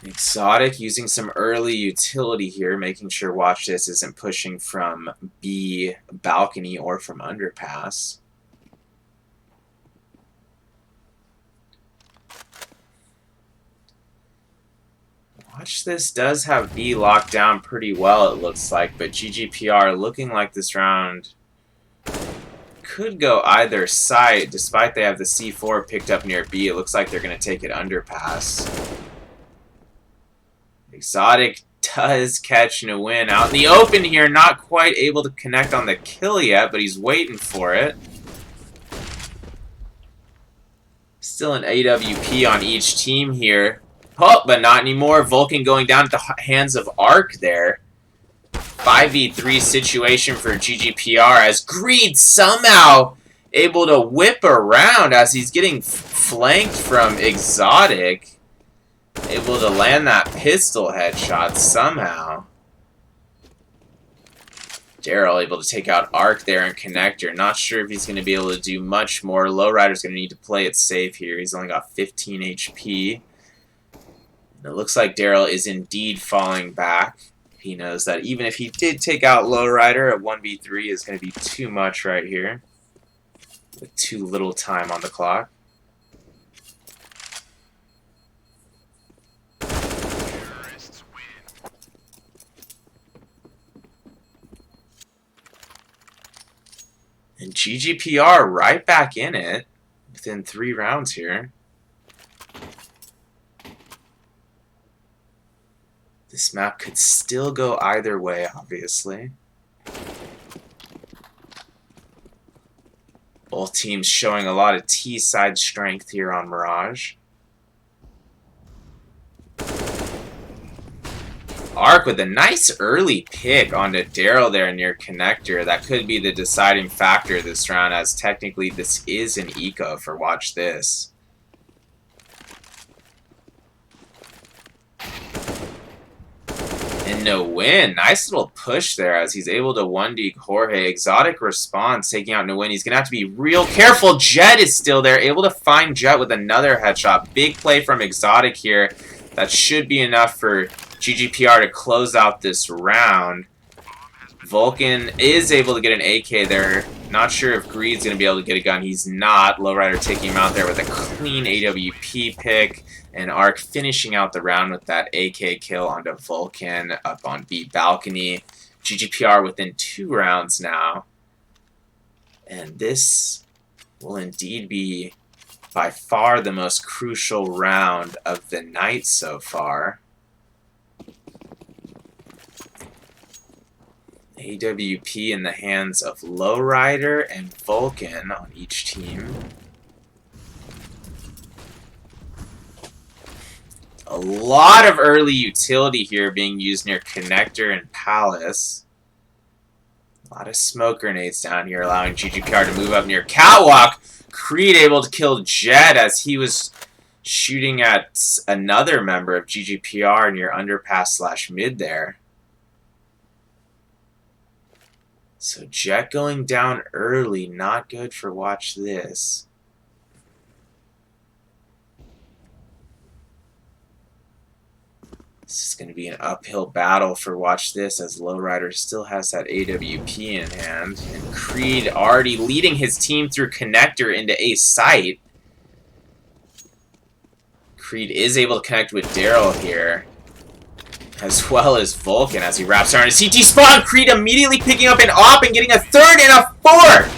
Exotic using some early utility here, making sure watch this isn't pushing from B balcony or from underpass. Watch this does have B locked down pretty well, it looks like, but GGPR looking like this round could go either side. Despite they have the C4 picked up near B, it looks like they're going to take it underpass. Exotic does catch Nguyen out in the open here. Not quite able to connect on the kill yet, but he's waiting for it. Still an AWP on each team here. Oh, but not anymore. Vulcan going down at the hands of Arc there. 5v3 situation for GGPR as Greed somehow able to whip around as he's getting flanked from Exotic. Able to land that pistol headshot somehow. Daryl able to take out Arc there and Connector. Not sure if he's going to be able to do much more. Lowrider's going to need to play it safe here. He's only got 15 HP. And it looks like Daryl is indeed falling back. He knows that even if he did take out Lowrider, a 1v3 is going to be too much right here. With too little time on the clock. And GGPR right back in it within 3 rounds here. This map could still go either way, obviously. Both teams showing a lot of T-side strength here on Mirage. Arc with a nice early pick onto Daryl there near Connector. That could be the deciding factor this round, as technically this is an eco for Watch This. And no win. Nice little push there as he's able to 1D Jorge. Exotic response, taking out Nguyen. He's going to have to be real careful. Jet is still there, able to find Jet with another headshot. Big play from Exotic here. That should be enough for GGPR to close out this round. Vulcan is able to get an AK there. Not sure if Greed's going to be able to get a gun. He's not. Lowrider taking him out there with a clean AWP pick. And Arc finishing out the round with that AK kill onto Vulcan up on B balcony. GGPR within 2 rounds now. And this will indeed be by far the most crucial round of the night so far. AWP in the hands of Lowrider and Vulcan on each team. A lot of early utility here being used near Connector and Palace. A lot of smoke grenades down here, allowing GGPR to move up near Catwalk. Creed able to kill Jet as he was shooting at another member of GGPR near underpass / mid there. So Jet going down early, not good for Watch This. This is going to be an uphill battle for Watch This, as Lowrider still has that AWP in hand. And Creed already leading his team through Connector into A site. Creed is able to connect with Daryl here, as well as Vulcan as he wraps around his CT spawn. Creed immediately picking up an op and getting a 3rd and a 4th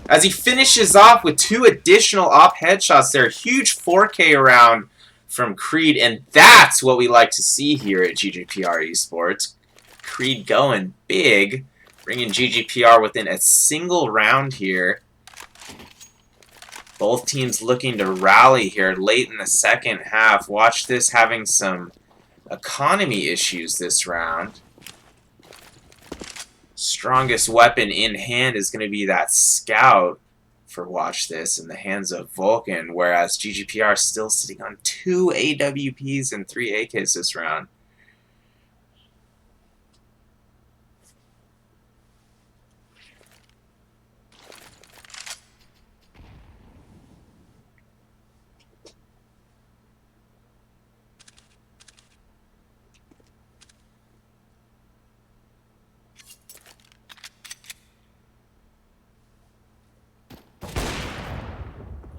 as he finishes off with 2 additional op headshots there. Huge 4K round from Creed, and that's what we like to see here at GGPR Esports. Creed going big, bringing GGPR within a single round here. Both teams looking to rally here late in the second half. Watch This having some economy issues this round. Strongest weapon in hand is going to be that scout for Watch This in the hands of Vulcan, whereas GGPR is still sitting on 2 AWPs and 3 AKs this round.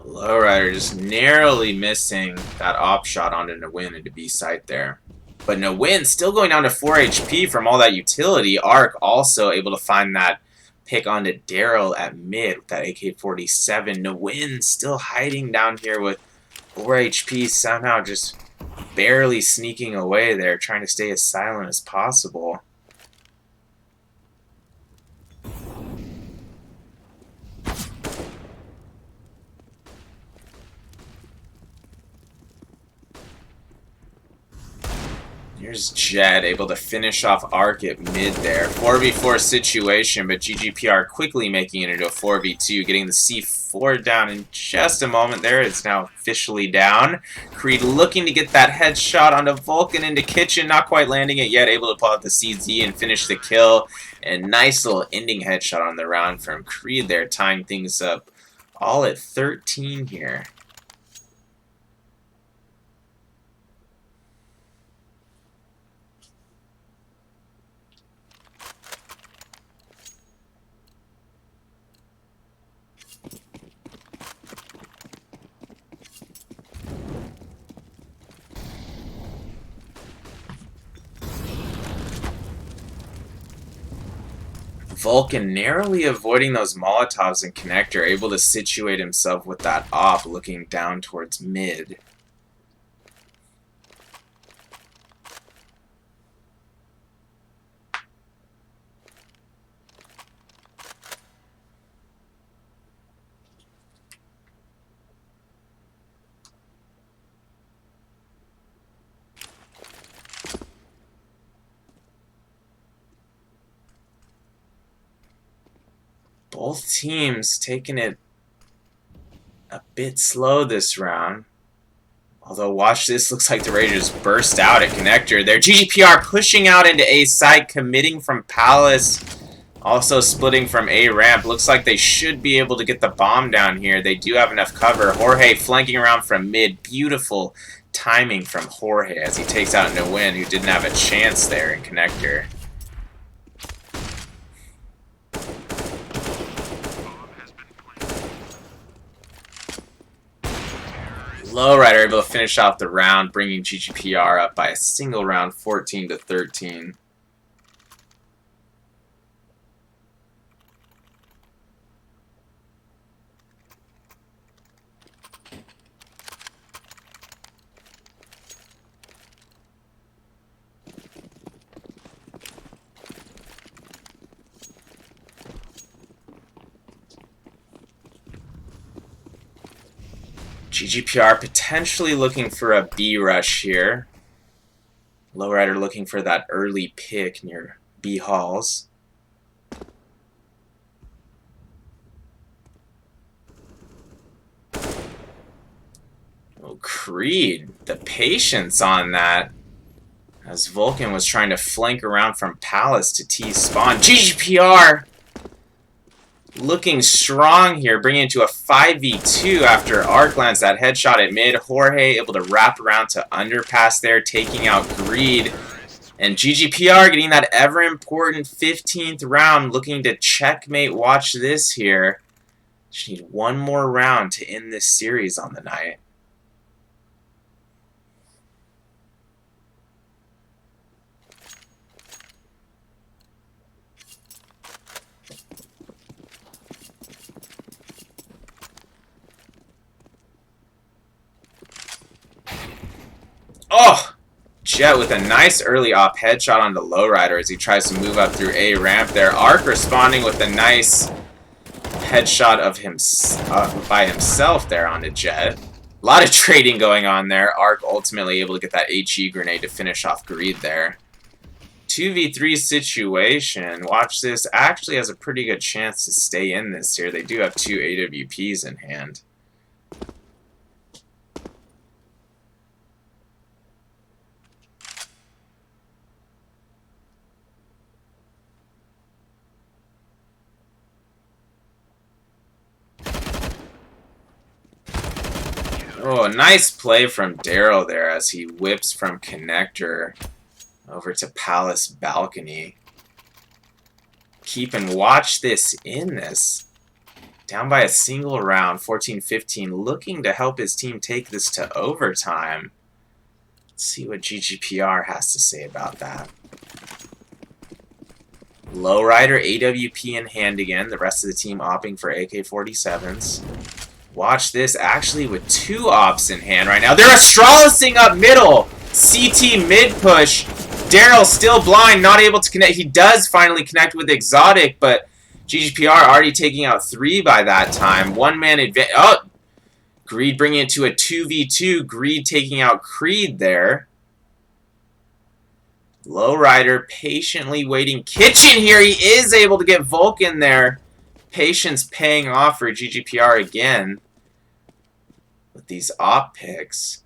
Lowrider just narrowly missing that op shot onto Nguyen into B site there. But Nguyen still going down to 4 HP from all that utility. Arc also able to find that pick onto Daryl at mid with that AK-47. Nguyen still hiding down here with 4 HP, somehow just barely sneaking away there, trying to stay as silent as possible. Here's Jet, able to finish off Arc at mid there. 4v4 situation, but GGPR quickly making it into a 4v2, getting the C4 down in just a moment there. It's now officially down. Creed looking to get that headshot onto Vulcan into Kitchen, not quite landing it yet, able to pull out the CZ and finish the kill. And nice little ending headshot on the round from Creed there, tying things up all at 13 here. Vulcan narrowly avoiding those Molotovs in connector, able to situate himself with that op looking down towards mid. Both teams taking it a bit slow this round. Although, watch this. Looks like the Raiders burst out at connector there. GGPR pushing out into A side, committing from Palace. Also splitting from A ramp. Looks like they should be able to get the bomb down here. They do have enough cover. Jorge flanking around from mid. Beautiful timing from Jorge as he takes out Nguyen, who didn't have a chance there in connector. Lowrider able to finish off the round, bringing GGPR up by a single round, 14-13. GGPR potentially looking for a B rush here. Lowrider looking for that early pick near B halls. Oh, Creed, the patience on that. As Vulcan was trying to flank around from Palace to T spawn. GGPR looking strong here, bringing it to a 5v2 after Arc lands that headshot at mid. Jorge able to wrap around to underpass there, taking out Greed. And GGPR getting that ever-important 15th round, looking to checkmate. Watch this here. Just need one more round to end this series on the night. Oh! Jet with a nice early op headshot onto Lowrider as he tries to move up through A ramp there. Arc responding with a nice headshot of him by himself there onto Jet. A lot of trading going on there. Arc ultimately able to get that HE grenade to finish off Greed there. 2v3 situation. Watch this. Actually has a pretty good chance to stay in this here. They do have 2 AWPs in hand. Oh, nice play from Daryl there as he whips from connector over to Palace balcony. Keep and watch this in this. Down by a single round, 14-15, looking to help his team take this to overtime. Let's see what GGPR has to say about that. Lowrider AWP in hand again. The rest of the team opting for AK-47s. Watch this, actually with 2 ops in hand right now. They're Astralising up middle! CT mid push. Daryl still blind, not able to connect. He does finally connect with Exotic, but GGPR already taking out 3 by that time. One-man advantage. Oh! Greed bringing it to a 2v2. Greed taking out Creed there. Lowrider patiently waiting. Kitchen here. He is able to get Vulcan there. Patience paying off for GGPR again. With these op picks.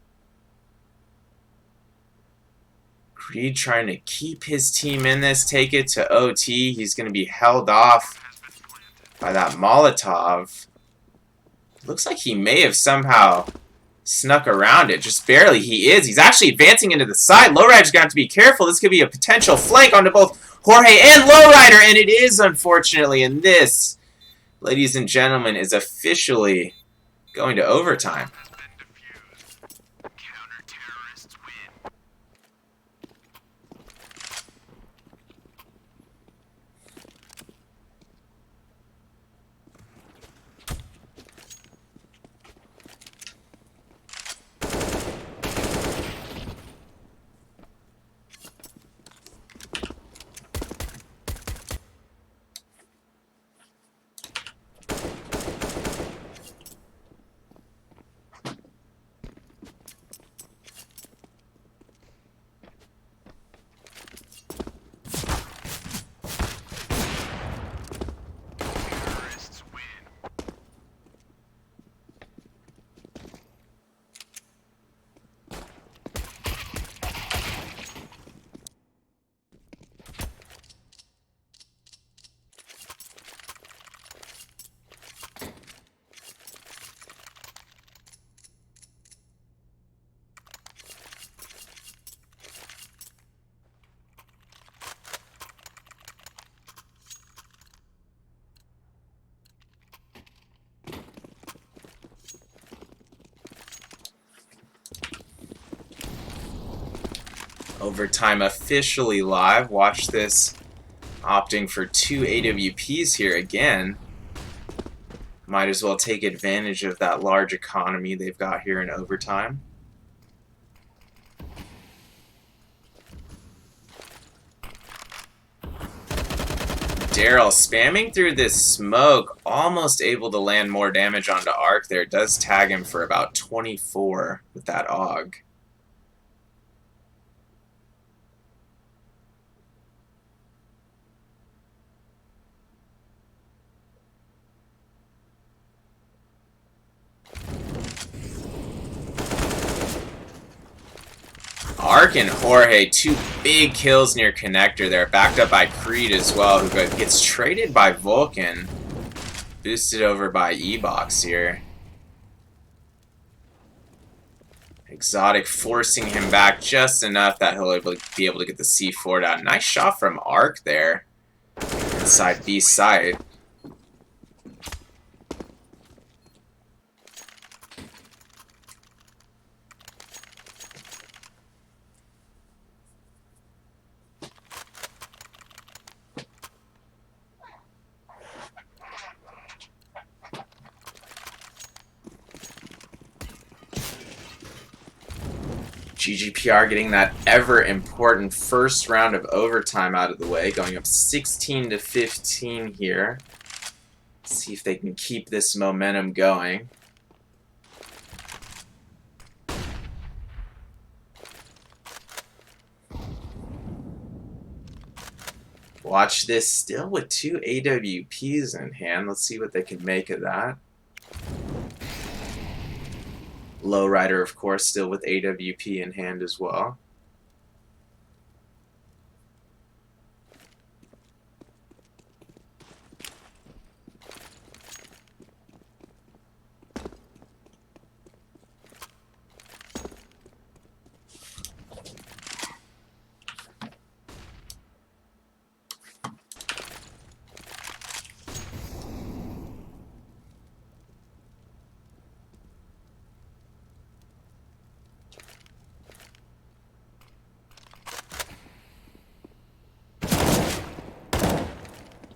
Creed trying to keep his team in this. Take it to OT. He's going to be held off by that Molotov. Looks like he may have somehow snuck around it. Just barely. He is. He's actually advancing into the side. Lowrider's going to have to be careful. This could be a potential flank onto both Jorge and Lowrider. And it is, unfortunately. And this, ladies and gentlemen, is officially going to overtime. Overtime officially live. Watch this. Opting for 2 AWPs here again. Might as well take advantage of that large economy they've got here in overtime. Daryl spamming through this smoke, almost able to land more damage onto Arc there. Does tag him for about 24 with that AUG. Ark and Jorge, 2 big kills near connector there, backed up by Creed as well, who gets traded by Vulcan, boosted over by E-Box here. Exotic forcing him back just enough that he'll be able to get the C4 down. Nice shot from Ark there, inside B site. GGPR getting that ever important first round of overtime out of the way, going up 16-15 here. See if they can keep this momentum going. Watch this, still with 2 AWPs in hand. Let's see what they can make of that. Lowrider, of course, still with AWP in hand as well.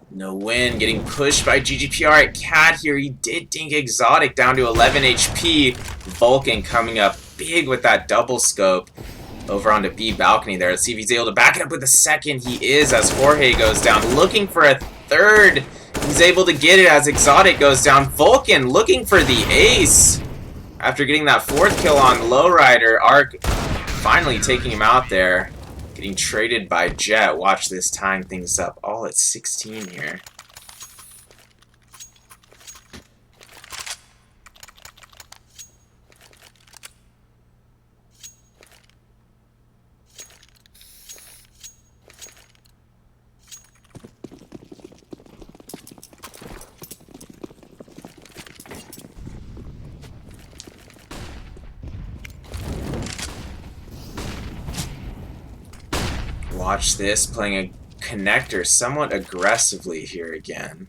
No win, getting pushed by GGPR at Cat here. He did dink Exotic down to 11 HP. Vulcan coming up big with that double scope. over onto B balcony there. Let's see if he's able to back it up with a second. He is, as Jorge goes down. Looking for a third. He's able to get it as Exotic goes down. Vulcan looking for the ace. After getting that 4th kill on Lowrider, Arc finally taking him out there. Getting traded by Jet. Watch this, tying things up all at 16 here. Watch this, playing a connector somewhat aggressively here again.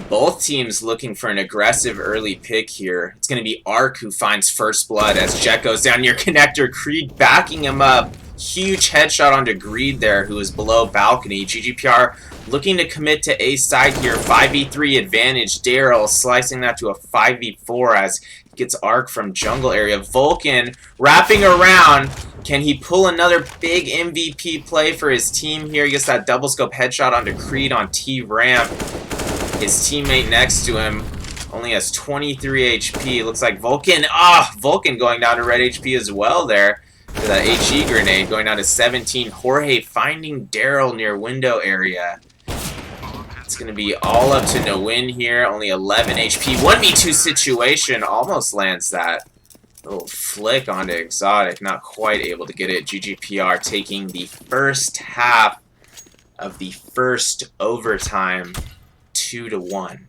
Both teams looking for an aggressive early pick here. It's going to be Arc who finds first blood as Jet goes down near connector. Creed backing him up. Huge headshot onto Greed there, who is below balcony. GGPR looking to commit to A side here. 5v3 advantage. Daryl slicing that to a 5v4 as he gets Arc from jungle area. Vulcan wrapping around. Can he pull another big MVP play for his team here? He gets that double scope headshot onto Creed on T ramp. His teammate next to him only has 23 HP. Looks like Vulcan. Vulcan going down to red HP as well there. For that HE grenade going down to 17. Jorge finding Daryl near window area. It's going to be all up to no win here. Only 11 HP. 1v2 situation. Almost lands that. Little flick onto Exotic. Not quite able to get it. GGPR taking the first half of the first overtime 2-1.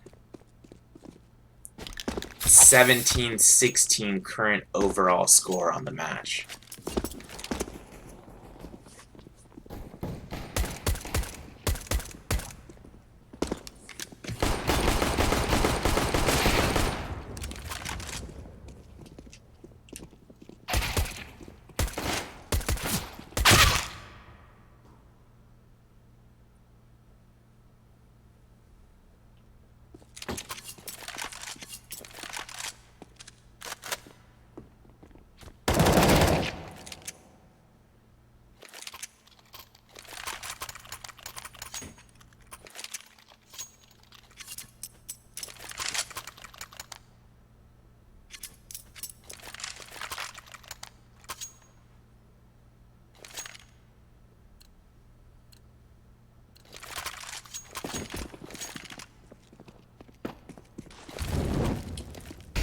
17-16 current overall score on the match.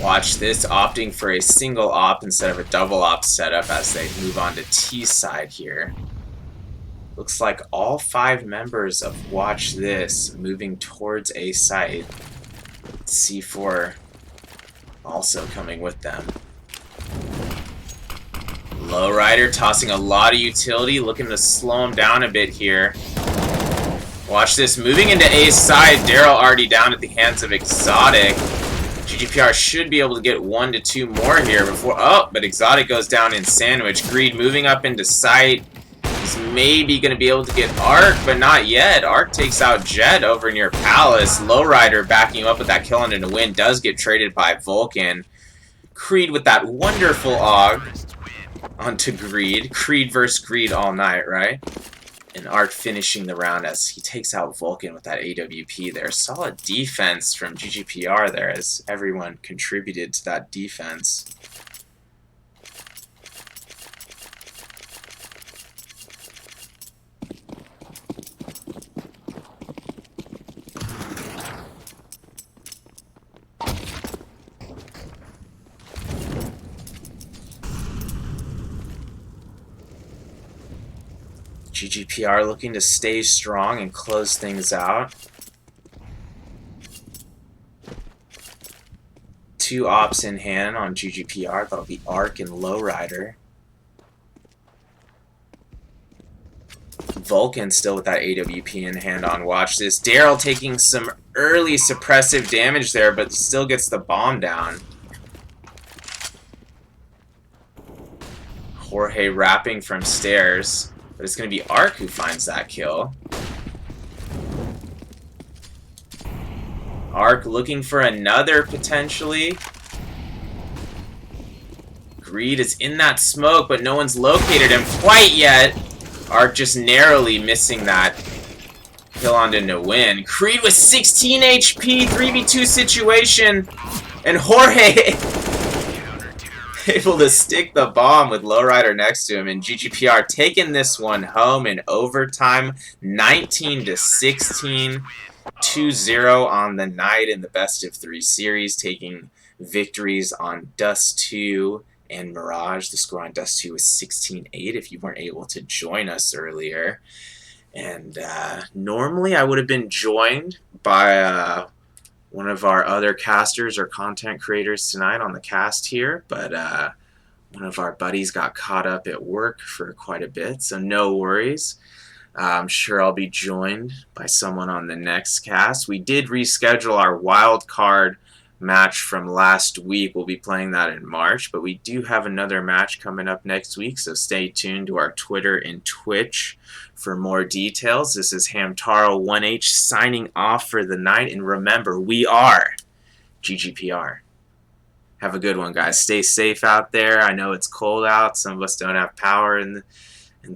Watch this, opting for a single op instead of a double op setup as they move on to T side here. Looks like all 5 members of Watch This moving towards A site. C4 also coming with them. Lowrider tossing a lot of utility, looking to slow him down a bit here. Watch this, moving into A side. Daryl already down at the hands of Exotic. GGPR should be able to get 1 to 2 more here before... Oh, but Exotic goes down in sandwich. Greed moving up into sight. He's maybe going to be able to get Arc, but not yet. Arc takes out Jet over near Palace. Lowrider backing him up with that kill and a win. Does get traded by Vulcan. Creed with that wonderful AUG onto Greed. Creed versus Greed all night, right? And Arc finishing the round as he takes out Vulcan with that AWP there. Solid defense from GGPR there as everyone contributed to that defense. GGPR looking to stay strong and close things out. 2 ops in hand on GGPR. That'll be Arc and Lowrider. Vulcan still with that AWP in hand on Watch This. Daryl taking some early suppressive damage there, but still gets the bomb down. Jorge wrapping from stairs. But it's going to be Arc who finds that kill. Arc looking for another potentially. Greed is in that smoke, but no one's located him quite yet. Arc just narrowly missing that kill on to win. Creed with 16 HP, 3v2 situation, and Jorge able to stick the bomb with Lowrider next to him, and GGPR taking this one home in overtime, 19-16, 2-0 on the night in the best of 3 series, taking victories on Dust 2 and Mirage. The score on Dust 2 was 16-8 if you weren't able to join us earlier. And normally I would have been joined by one of our other casters or content creators tonight on the cast here, but one of our buddies got caught up at work for quite a bit, so no worries. I'm sure I'll be joined by someone on the next cast. We did reschedule our wild card match from last week. We'll be playing that in March, but we do have another match coming up next week, so stay tuned to our Twitter and Twitch for more details. This is Hamtaro1H signing off for the night, and remember, we are GGPR. Have a good one, guys. Stay safe out there. I know it's cold out. Some of us don't have power and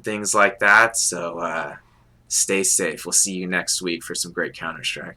things like that, so stay safe. We'll see you next week for some great Counter-Strike.